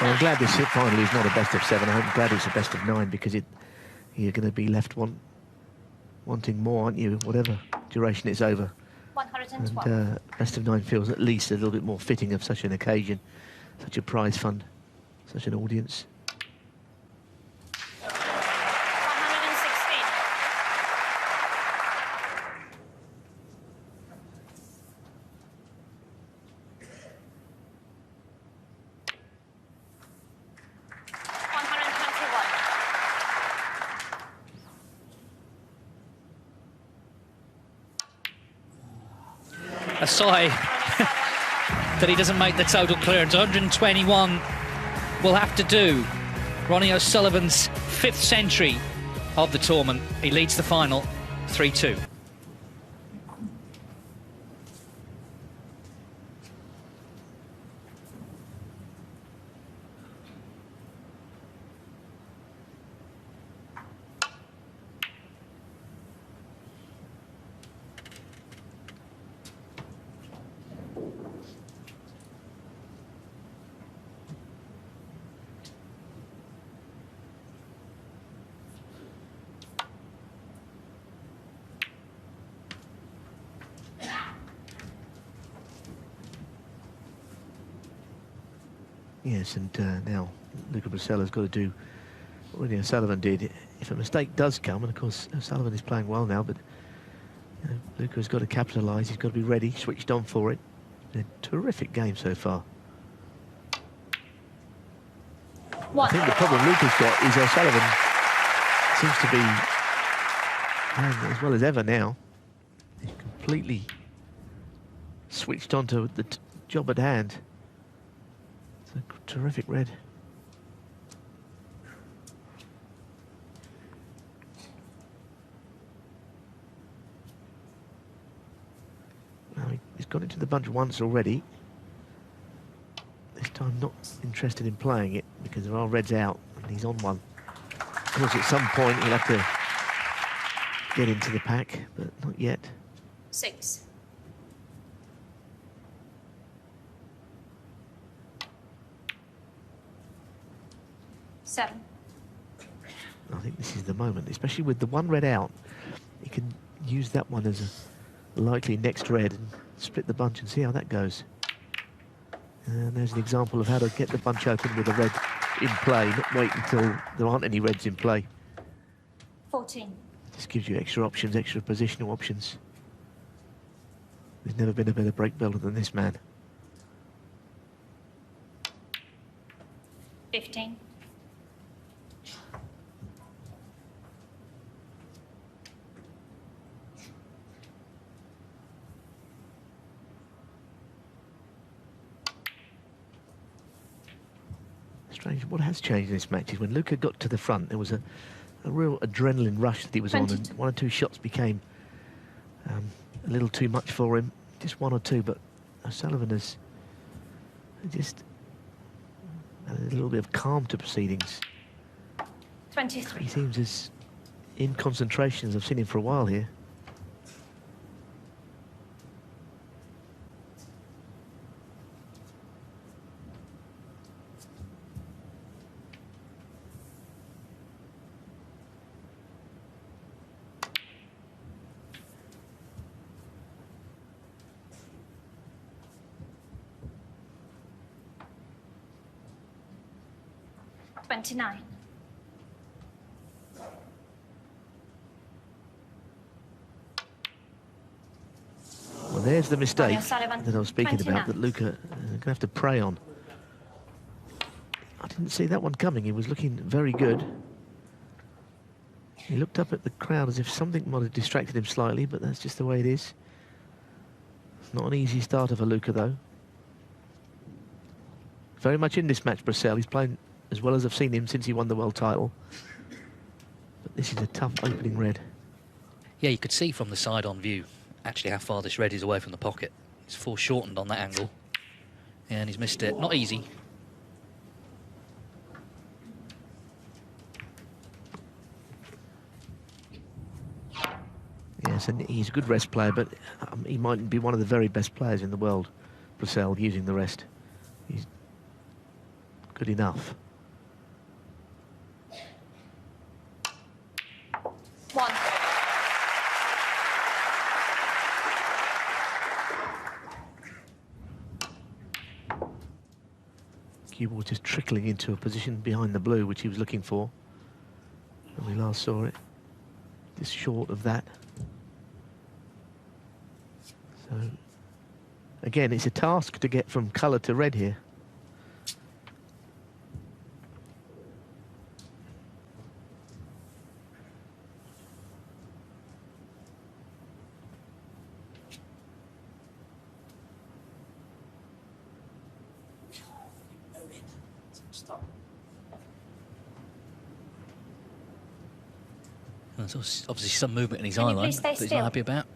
[SPEAKER 4] Well, I'm glad this final is not a best of 7. I'm glad it's a best of 9 because you're going to be left wanting more, aren't you? Whatever duration it's over.
[SPEAKER 3] 112.
[SPEAKER 4] And best of 9 feels at least a little bit more fitting of such an occasion, such a prize fund, such an audience.
[SPEAKER 3] 116.
[SPEAKER 2] A sigh that he doesn't make the total clearance. 121 will have to do. Ronnie O'Sullivan's 5th century of the tournament. He leads the final 3-2.
[SPEAKER 4] Yes, and now Luca Brecel has got to do what Ronnie O'Sullivan did. If a mistake does come, and of course O'Sullivan is playing well now, but Luca has got to capitalise. He's got to be ready, switched on for it. A terrific game so far. I think the problem Luca's got is O'Sullivan seems to be playing as well as ever now. He's completely switched on to the job at hand. It's a terrific red. Now he's got into the bunch once already. This time not interested in playing it because there are reds out and he's on one. Of course, at some point he'll have to get into the pack, but not yet.
[SPEAKER 3] 6. $7.
[SPEAKER 4] Oh, think this is the moment, especially with the one red out. You can use that one as a likely next red and split the bunch and see how that goes. And there's an example of how to get the bunch open with a red in play, not wait until there aren't any reds in play.
[SPEAKER 3] 14.
[SPEAKER 4] This gives you extra options, extra positional options. There's never been a better break builder than this man.
[SPEAKER 3] 15.
[SPEAKER 4] Strange, what has changed in this match is when Luca got to the front, there was a real adrenaline rush that he was
[SPEAKER 3] 22.
[SPEAKER 4] on, and one or two shots became a little too much for him. Just one or two, but O'Sullivan has just a little bit of calm to proceedings.
[SPEAKER 3] 23.
[SPEAKER 4] He seems as in concentration as I've seen him for a while here.
[SPEAKER 3] Nine.
[SPEAKER 4] Well, there's the mistake
[SPEAKER 3] O'Sullivan,
[SPEAKER 4] that I was speaking
[SPEAKER 3] 29.
[SPEAKER 4] about that Luca going to have to prey on. I didn't see that one coming. He was looking very good. He looked up at the crowd as if something might have distracted him slightly, but that's just the way it is. It's not an easy starter for Luca, though. Very much in this match, Brecel. He's playing as well as I've seen him since he won the world title. But this is a tough opening red.
[SPEAKER 2] Yeah, you could see from the side-on view actually how far this red is away from the pocket. It's foreshortened on that angle. And he's missed it. Not easy.
[SPEAKER 4] Yes, and he's a good rest player, but he mightn't be one of the very best players in the world, Brecel, using the rest. He's good enough.
[SPEAKER 3] 1.
[SPEAKER 4] Cue ball just trickling into a position behind the blue, which he was looking for when we last saw it. Just short of that. So, again, it's a task to get from colour to red here.
[SPEAKER 2] There's obviously some movement in his
[SPEAKER 3] Can
[SPEAKER 2] eye
[SPEAKER 3] you
[SPEAKER 2] line
[SPEAKER 3] please stay
[SPEAKER 2] that he's
[SPEAKER 3] still?
[SPEAKER 2] not happy about.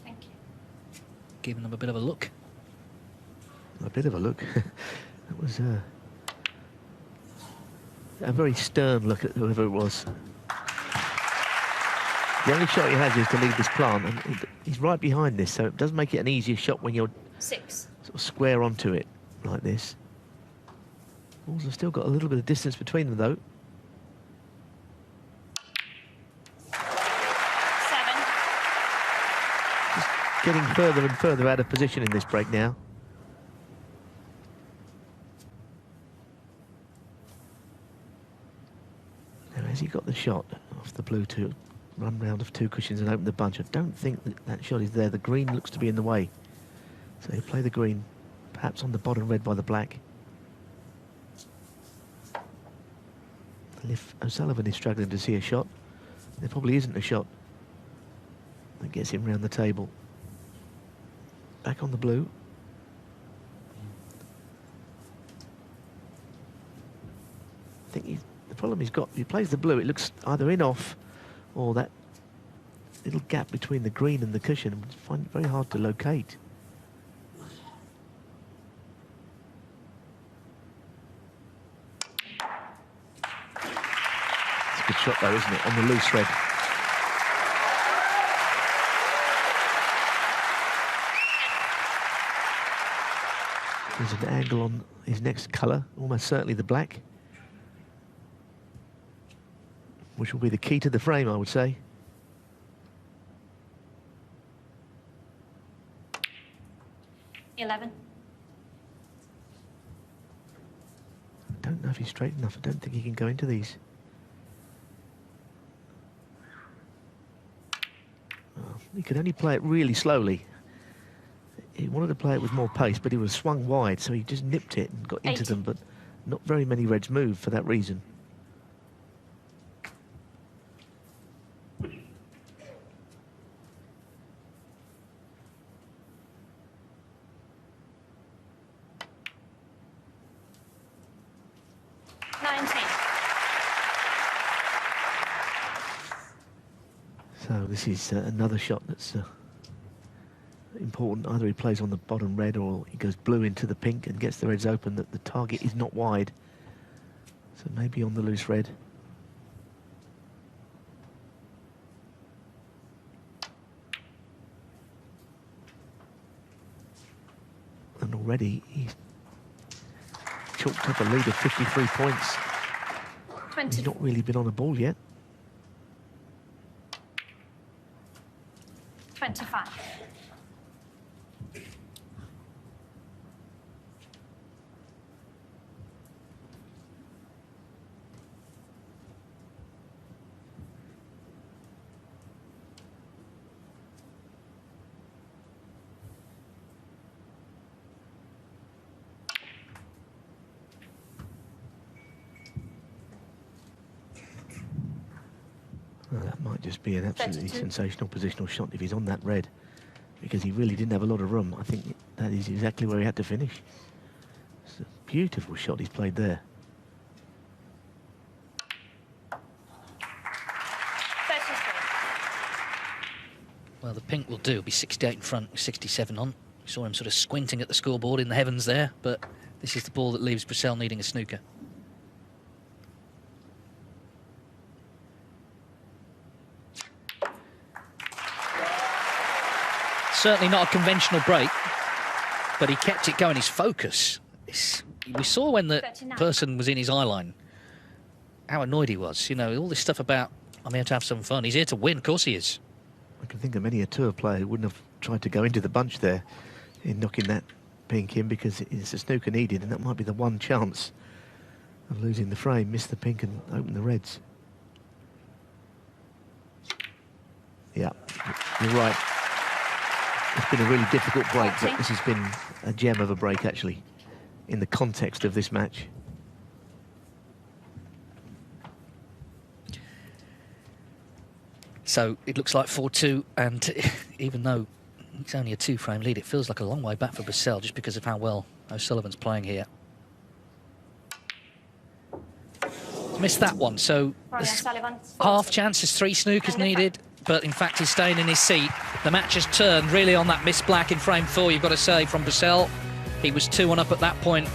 [SPEAKER 3] Thank you.
[SPEAKER 2] Giving them a bit of a look.
[SPEAKER 4] A bit of a look. It was a very stern look at whoever it was. The only shot he has is to leave this plant, and he's right behind this, so it does make it an easier shot when you're
[SPEAKER 3] 6.
[SPEAKER 4] sort of square onto it like this. Balls have still got a little bit of distance between them, though.
[SPEAKER 3] 7.
[SPEAKER 4] Just getting further and further out of position in this break now. Now, has he got the shot off the blue to run round of two cushions and open the bunch? I don't think that shot is there. The green looks to be in the way. So he'll play the green, perhaps on the bottom red by the black. And if O'Sullivan is struggling to see a shot, there probably isn't a shot that gets him round the table. Back on the blue. I think the problem he's got, he plays the blue, it looks either in off or that little gap between the green and the cushion. I find it very hard to locate. It's a good shot though, isn't it, on the loose red. There's an angle on his next colour, almost certainly the black. which will be the key to the frame, I would say.
[SPEAKER 3] $11.
[SPEAKER 4] I don't know if he's straight enough. I don't think he can go into these. Well, he could only play it really slowly. He wanted to play it with more pace, but he was swung wide, so he just nipped it and got into them, but not very many reds moved for that reason. So this is another shot that's important. Either he plays on the bottom red or he goes blue into the pink and gets the reds open, that the target is not wide. So maybe on the loose red. And already he's chalked up a lead of 53 points.
[SPEAKER 3] 20.
[SPEAKER 4] He's not really been on a ball yet.
[SPEAKER 3] 25.
[SPEAKER 4] Well, that might just be an absolutely
[SPEAKER 3] 32.
[SPEAKER 4] sensational positional shot if he's on that red, because he really didn't have a lot of room. I think that is exactly where he had to finish. It's a beautiful shot he's played there.
[SPEAKER 3] 33.
[SPEAKER 2] Well, the pink will do. It'll be 68 in front, 67 on. We saw him sort of squinting at the scoreboard in the heavens there, but this is the ball that leaves Brecel needing a snooker. Certainly not a conventional break, but he kept it going. His focus. We saw when the
[SPEAKER 3] 39.
[SPEAKER 2] person was in his eye line how annoyed he was. You know, all this stuff about, I'm here to have some fun. He's here to win. Of course he is.
[SPEAKER 4] I can think of many a tour player who wouldn't have tried to go into the bunch there in knocking that pink in, because it's a snooker needed, and that might be the one chance of losing the frame. Miss the pink and open the reds. Yeah, you're right. It's been a really difficult break, but this has been a gem of a break, actually, in the context of this match.
[SPEAKER 2] So it looks like 4-2, and even though it's only a two-frame lead, it feels like a long way back for Brecel just because of how well O'Sullivan's playing here. Missed that one, so
[SPEAKER 3] RonnieO'Sullivan.
[SPEAKER 2] half chance, there's 3 snookers needed, but in fact he's staying in his seat. The match has turned really on that missed black in frame 4, you've got to say, from Brecel. He was 2-1 up at that point,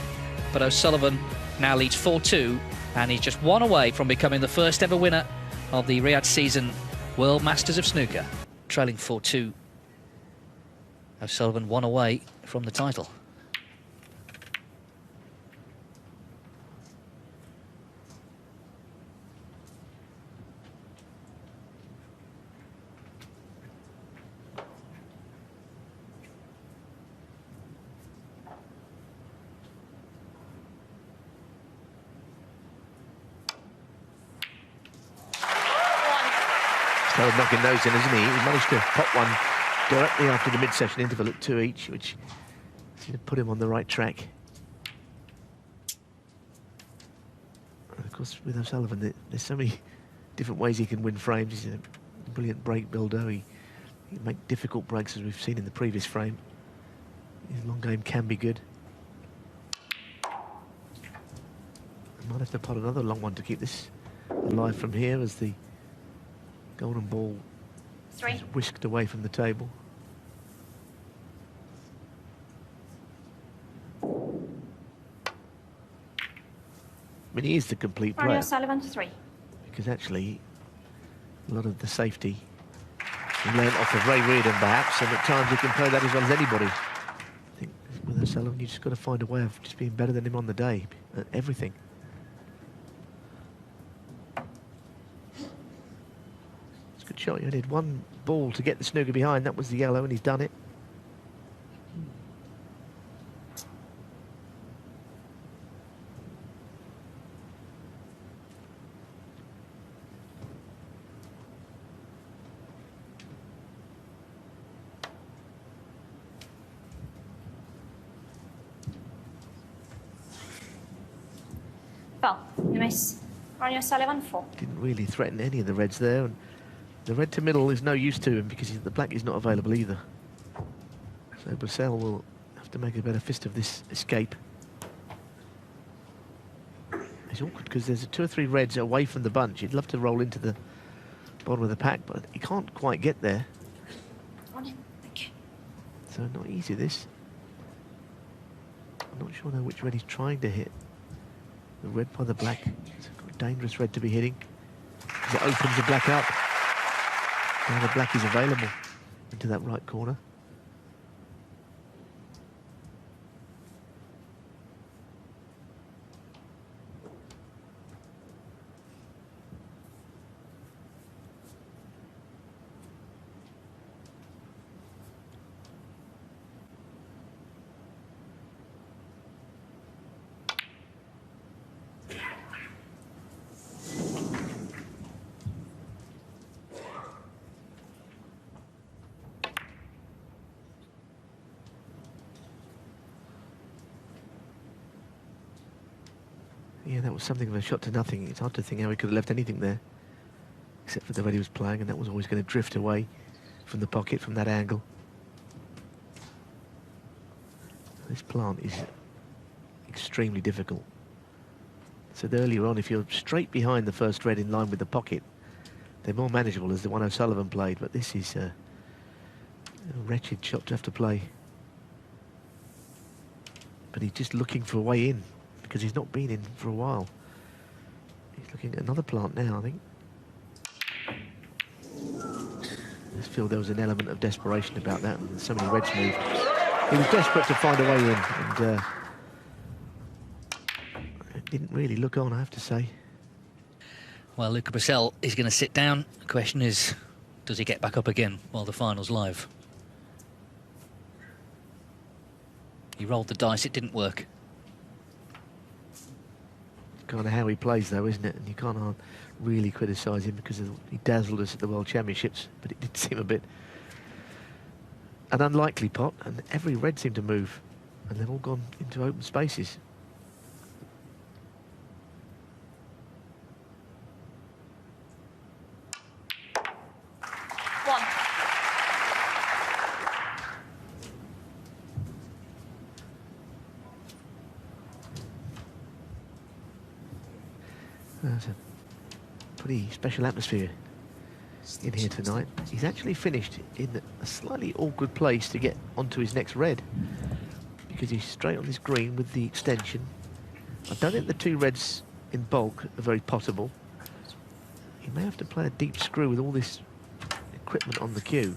[SPEAKER 2] but O'Sullivan now leads 4-2, and he's just 1 away from becoming the first ever winner of the Riyadh season World Masters of Snooker. Trailing 4-2, O'Sullivan 1 away from the title.
[SPEAKER 4] Knocking those in, isn't he? He managed to pop one directly after the mid-session interval at 2 each, which put him on the right track. And of course, with O'Sullivan, there's so many different ways he can win frames. He's a brilliant break builder. He can make difficult breaks, as we've seen in the previous frame. His long game can be good. He might have to pot another long one to keep this alive from here, as the golden ball
[SPEAKER 3] 3.
[SPEAKER 4] is whisked away from the table. I mean, he is the complete player,
[SPEAKER 3] RonnieO'Sullivan 3.
[SPEAKER 4] because actually a lot of the safety he learned off of Ray Reardon, perhaps, and at times he can play that as well as anybody. I think with O'Sullivan, you just got to find a way of just being better than him on the day at everything. shot. You only had one ball to get the snooker behind. That was the yellow, and he's done it.
[SPEAKER 3] Well, you miss. RonnieO'Sullivan, 4.
[SPEAKER 4] Didn't really threaten any of the reds there. And the red to middle is no use to him because the black is not available either. So Brecel will have to make a better fist of this escape. It's awkward because there's 2 or 3 reds away from the bunch. He'd love to roll into the bottom of the pack, but he can't quite get there.
[SPEAKER 3] Ronnie, thank you.
[SPEAKER 4] So not easy, this. I'm not sure now which red he's trying to hit. The red by the black. It's a dangerous red to be hitting. It opens the black up. Now the black is available into that right corner. Yeah, that was something of a shot to nothing. It's hard to think how he could have left anything there, except for the way he was playing, and that was always going to drift away from the pocket from that angle. This plant is extremely difficult. So earlier on, if you're straight behind the first red in line with the pocket, they're more manageable as the one O'Sullivan played, but this is a wretched shot to have to play. But he's just looking for a way in, because he's not been in for a while. He's looking at another plant now, I think. I just feel there was an element of desperation about that, and so many reds moved. He was desperate to find a way in, and it didn't really look on, I have to say.
[SPEAKER 2] Well, Luca Brecel is going to sit down. The question is, does he get back up again while the final's live? He rolled the dice, it didn't work.
[SPEAKER 4] Kind of how he plays, though, isn't it? And you can't really criticise him because he dazzled us at the World Championships, but it did seem a bit an unlikely pot, and every red seemed to move, and they've all gone into open spaces. There's a pretty special atmosphere in here tonight. He's actually finished in a slightly awkward place to get onto his next red, because he's straight on this green with the extension. I don't think the 2 reds in bulk are very potable. He may have to play a deep screw with all this equipment on the cue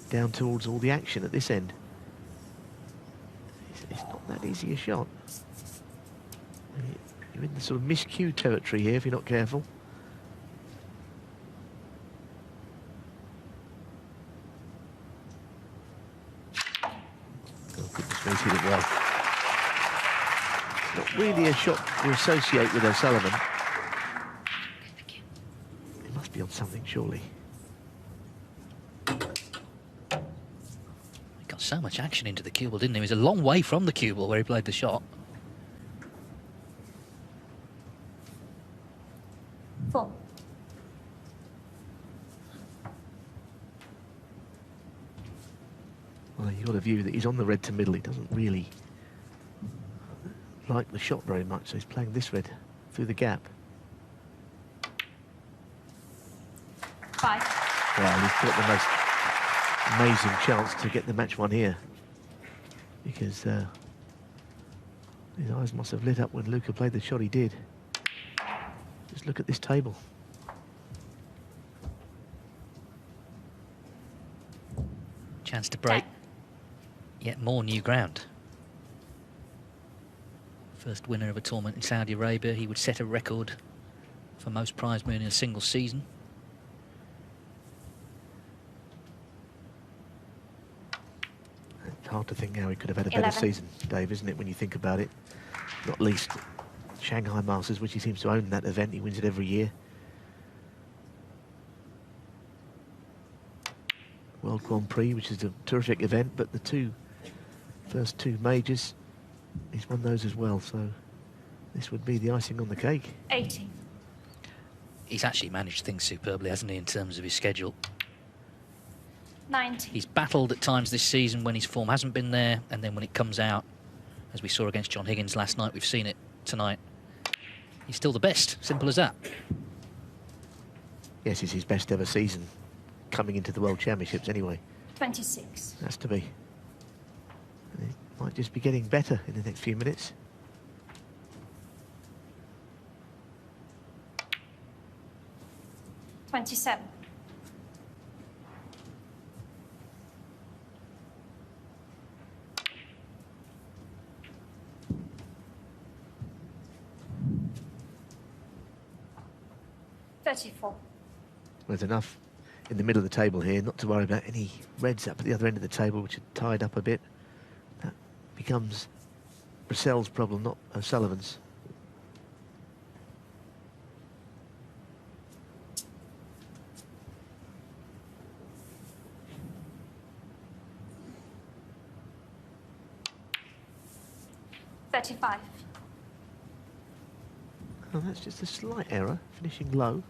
[SPEAKER 4] down towards all the action at this end. It's not that easy a shot. You're in the sort of miscue territory here if you're not careful. Oh, goodness me, he's hit it well. Not really a shot to associate with O'Sullivan. It must be on something, surely.
[SPEAKER 2] He got so much action into the cue ball, didn't he? He was a long way from the cue ball where he played the shot.
[SPEAKER 3] 4.
[SPEAKER 4] Well, you've got a view that he's on the red to middle. He doesn't really like the shot very much, so he's playing this red through the gap.
[SPEAKER 3] 5.
[SPEAKER 4] Well, he's got the most amazing chance to get the match won here, because his eyes must have lit up when Luca played the shot he did. Just look at this table.
[SPEAKER 2] Chance to break yet more new ground. First winner of a tournament in Saudi Arabia. He would set a record for most prize money in a single season.
[SPEAKER 4] hard to think how he could have had a better
[SPEAKER 3] 11.
[SPEAKER 4] season, Dave, isn't it, when you think about it? Not least Shanghai Masters, which he seems to own that event. He wins it every year. World Grand Prix, which is a terrific event, but the first two majors, he's won those as well, so this would be the icing on the cake.
[SPEAKER 3] 80.
[SPEAKER 2] He's actually managed things superbly, hasn't he, in terms of his schedule?
[SPEAKER 3] 90.
[SPEAKER 2] He's battled at times this season when his form hasn't been there, and then when it comes out, as we saw against John Higgins last night, we've seen it tonight, he's still the best. Simple as that.
[SPEAKER 4] Yes, it's his best ever season coming into the World Championships anyway.
[SPEAKER 3] 26.
[SPEAKER 4] Has to be. And it might just be getting better in the next few minutes.
[SPEAKER 3] $27. $34.
[SPEAKER 4] There's enough in the middle of the table here not to worry about any reds up at the other end of the table, which are tied up a bit. That becomes Brecel's problem, not O'Sullivan's.
[SPEAKER 3] $35.
[SPEAKER 4] Oh, that's just a slight error, finishing low.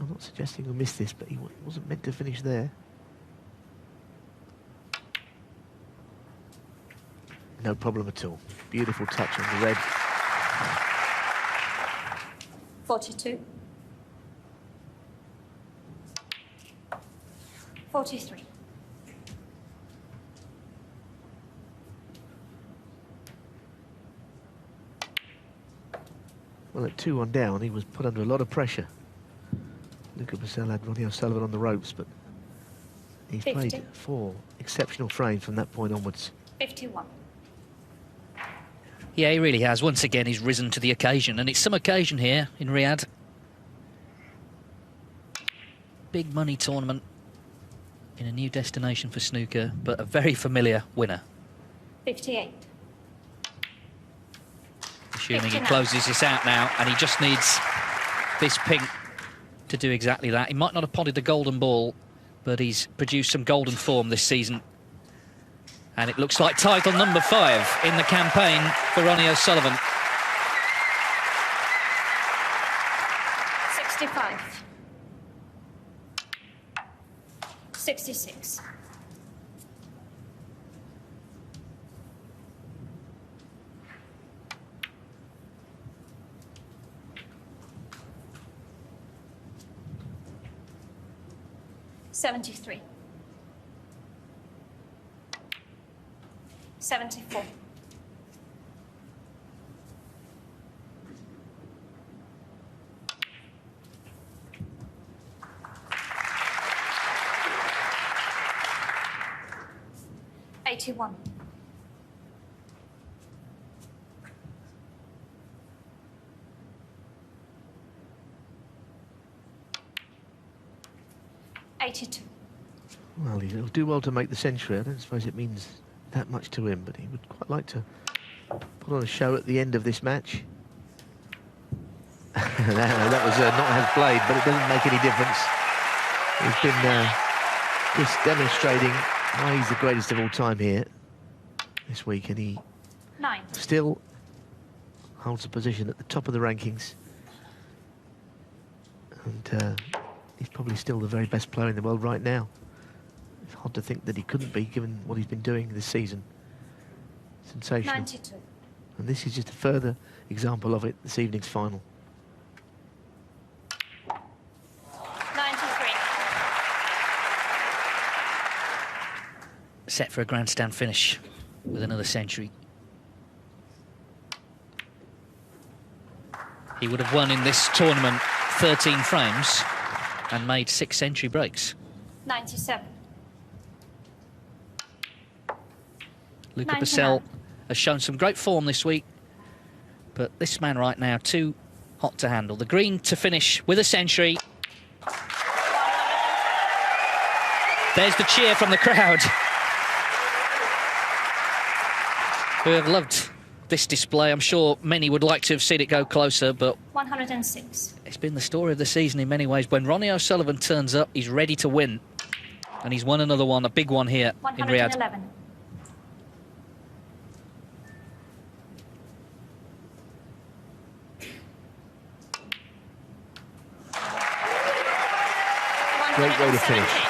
[SPEAKER 4] I'm not suggesting he'll miss this, but he wasn't meant to finish there. No problem at all. Beautiful touch on the red.
[SPEAKER 3] 42. 43.
[SPEAKER 4] Well, at 2-1 down, he was put under a lot of pressure. Luca Brecel had Ronnie O'Sullivan on the ropes, but he's
[SPEAKER 3] 50.
[SPEAKER 4] played 4 exceptional frames from that point onwards.
[SPEAKER 3] 51.
[SPEAKER 2] Yeah, he really has. Once again, he's risen to the occasion, and it's some occasion here in Riyadh. Big money tournament in a new destination for snooker, but a very familiar winner.
[SPEAKER 3] 58.
[SPEAKER 2] Assuming he
[SPEAKER 3] 59.
[SPEAKER 2] closes this out now, and he just needs this pink to do exactly that. He might not have potted the golden ball, but he's produced some golden form this season. And it looks like title number 5 in the campaign for Ronnie O'Sullivan.
[SPEAKER 3] 65. 66. $73. 74. 81. 82.
[SPEAKER 4] Well, he'll do well to make the century. I don't suppose it means that much to him, but he would quite like to put on a show at the end of this match. that was not as played, but it doesn't make any difference. He's been just demonstrating why he's the greatest of all time here this week, and he
[SPEAKER 3] 9.
[SPEAKER 4] still holds a position at the top of the rankings. And he's probably still the very best player in the world right now. It's hard to think that he couldn't be, given what he's been doing this season. Sensational.
[SPEAKER 3] 92.
[SPEAKER 4] And this is just a further example of it, this evening's final.
[SPEAKER 3] 93.
[SPEAKER 2] Set for a grandstand finish with another century. He would have won in this tournament 13 frames and made 6 century breaks.
[SPEAKER 3] 97.
[SPEAKER 2] Luca
[SPEAKER 3] 99.
[SPEAKER 2] Brecel has shown some great form this week, but this man right now too hot to handle. The green to finish with a century. There's the cheer from the crowd. who have loved this display. I'm sure many would like to have seen it go closer, but
[SPEAKER 3] 106.
[SPEAKER 2] it's been the story of the season in many ways. When Ronnie O'Sullivan turns up, he's ready to win. And he's won another one, a big one here in Riyadh.
[SPEAKER 3] 111.
[SPEAKER 4] Great way to finish.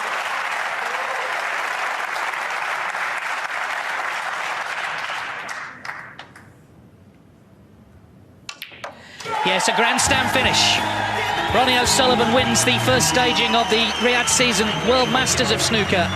[SPEAKER 2] Yes, a grandstand finish. Ronnie O'Sullivan wins the first staging of the Riyadh season World Masters of Snooker.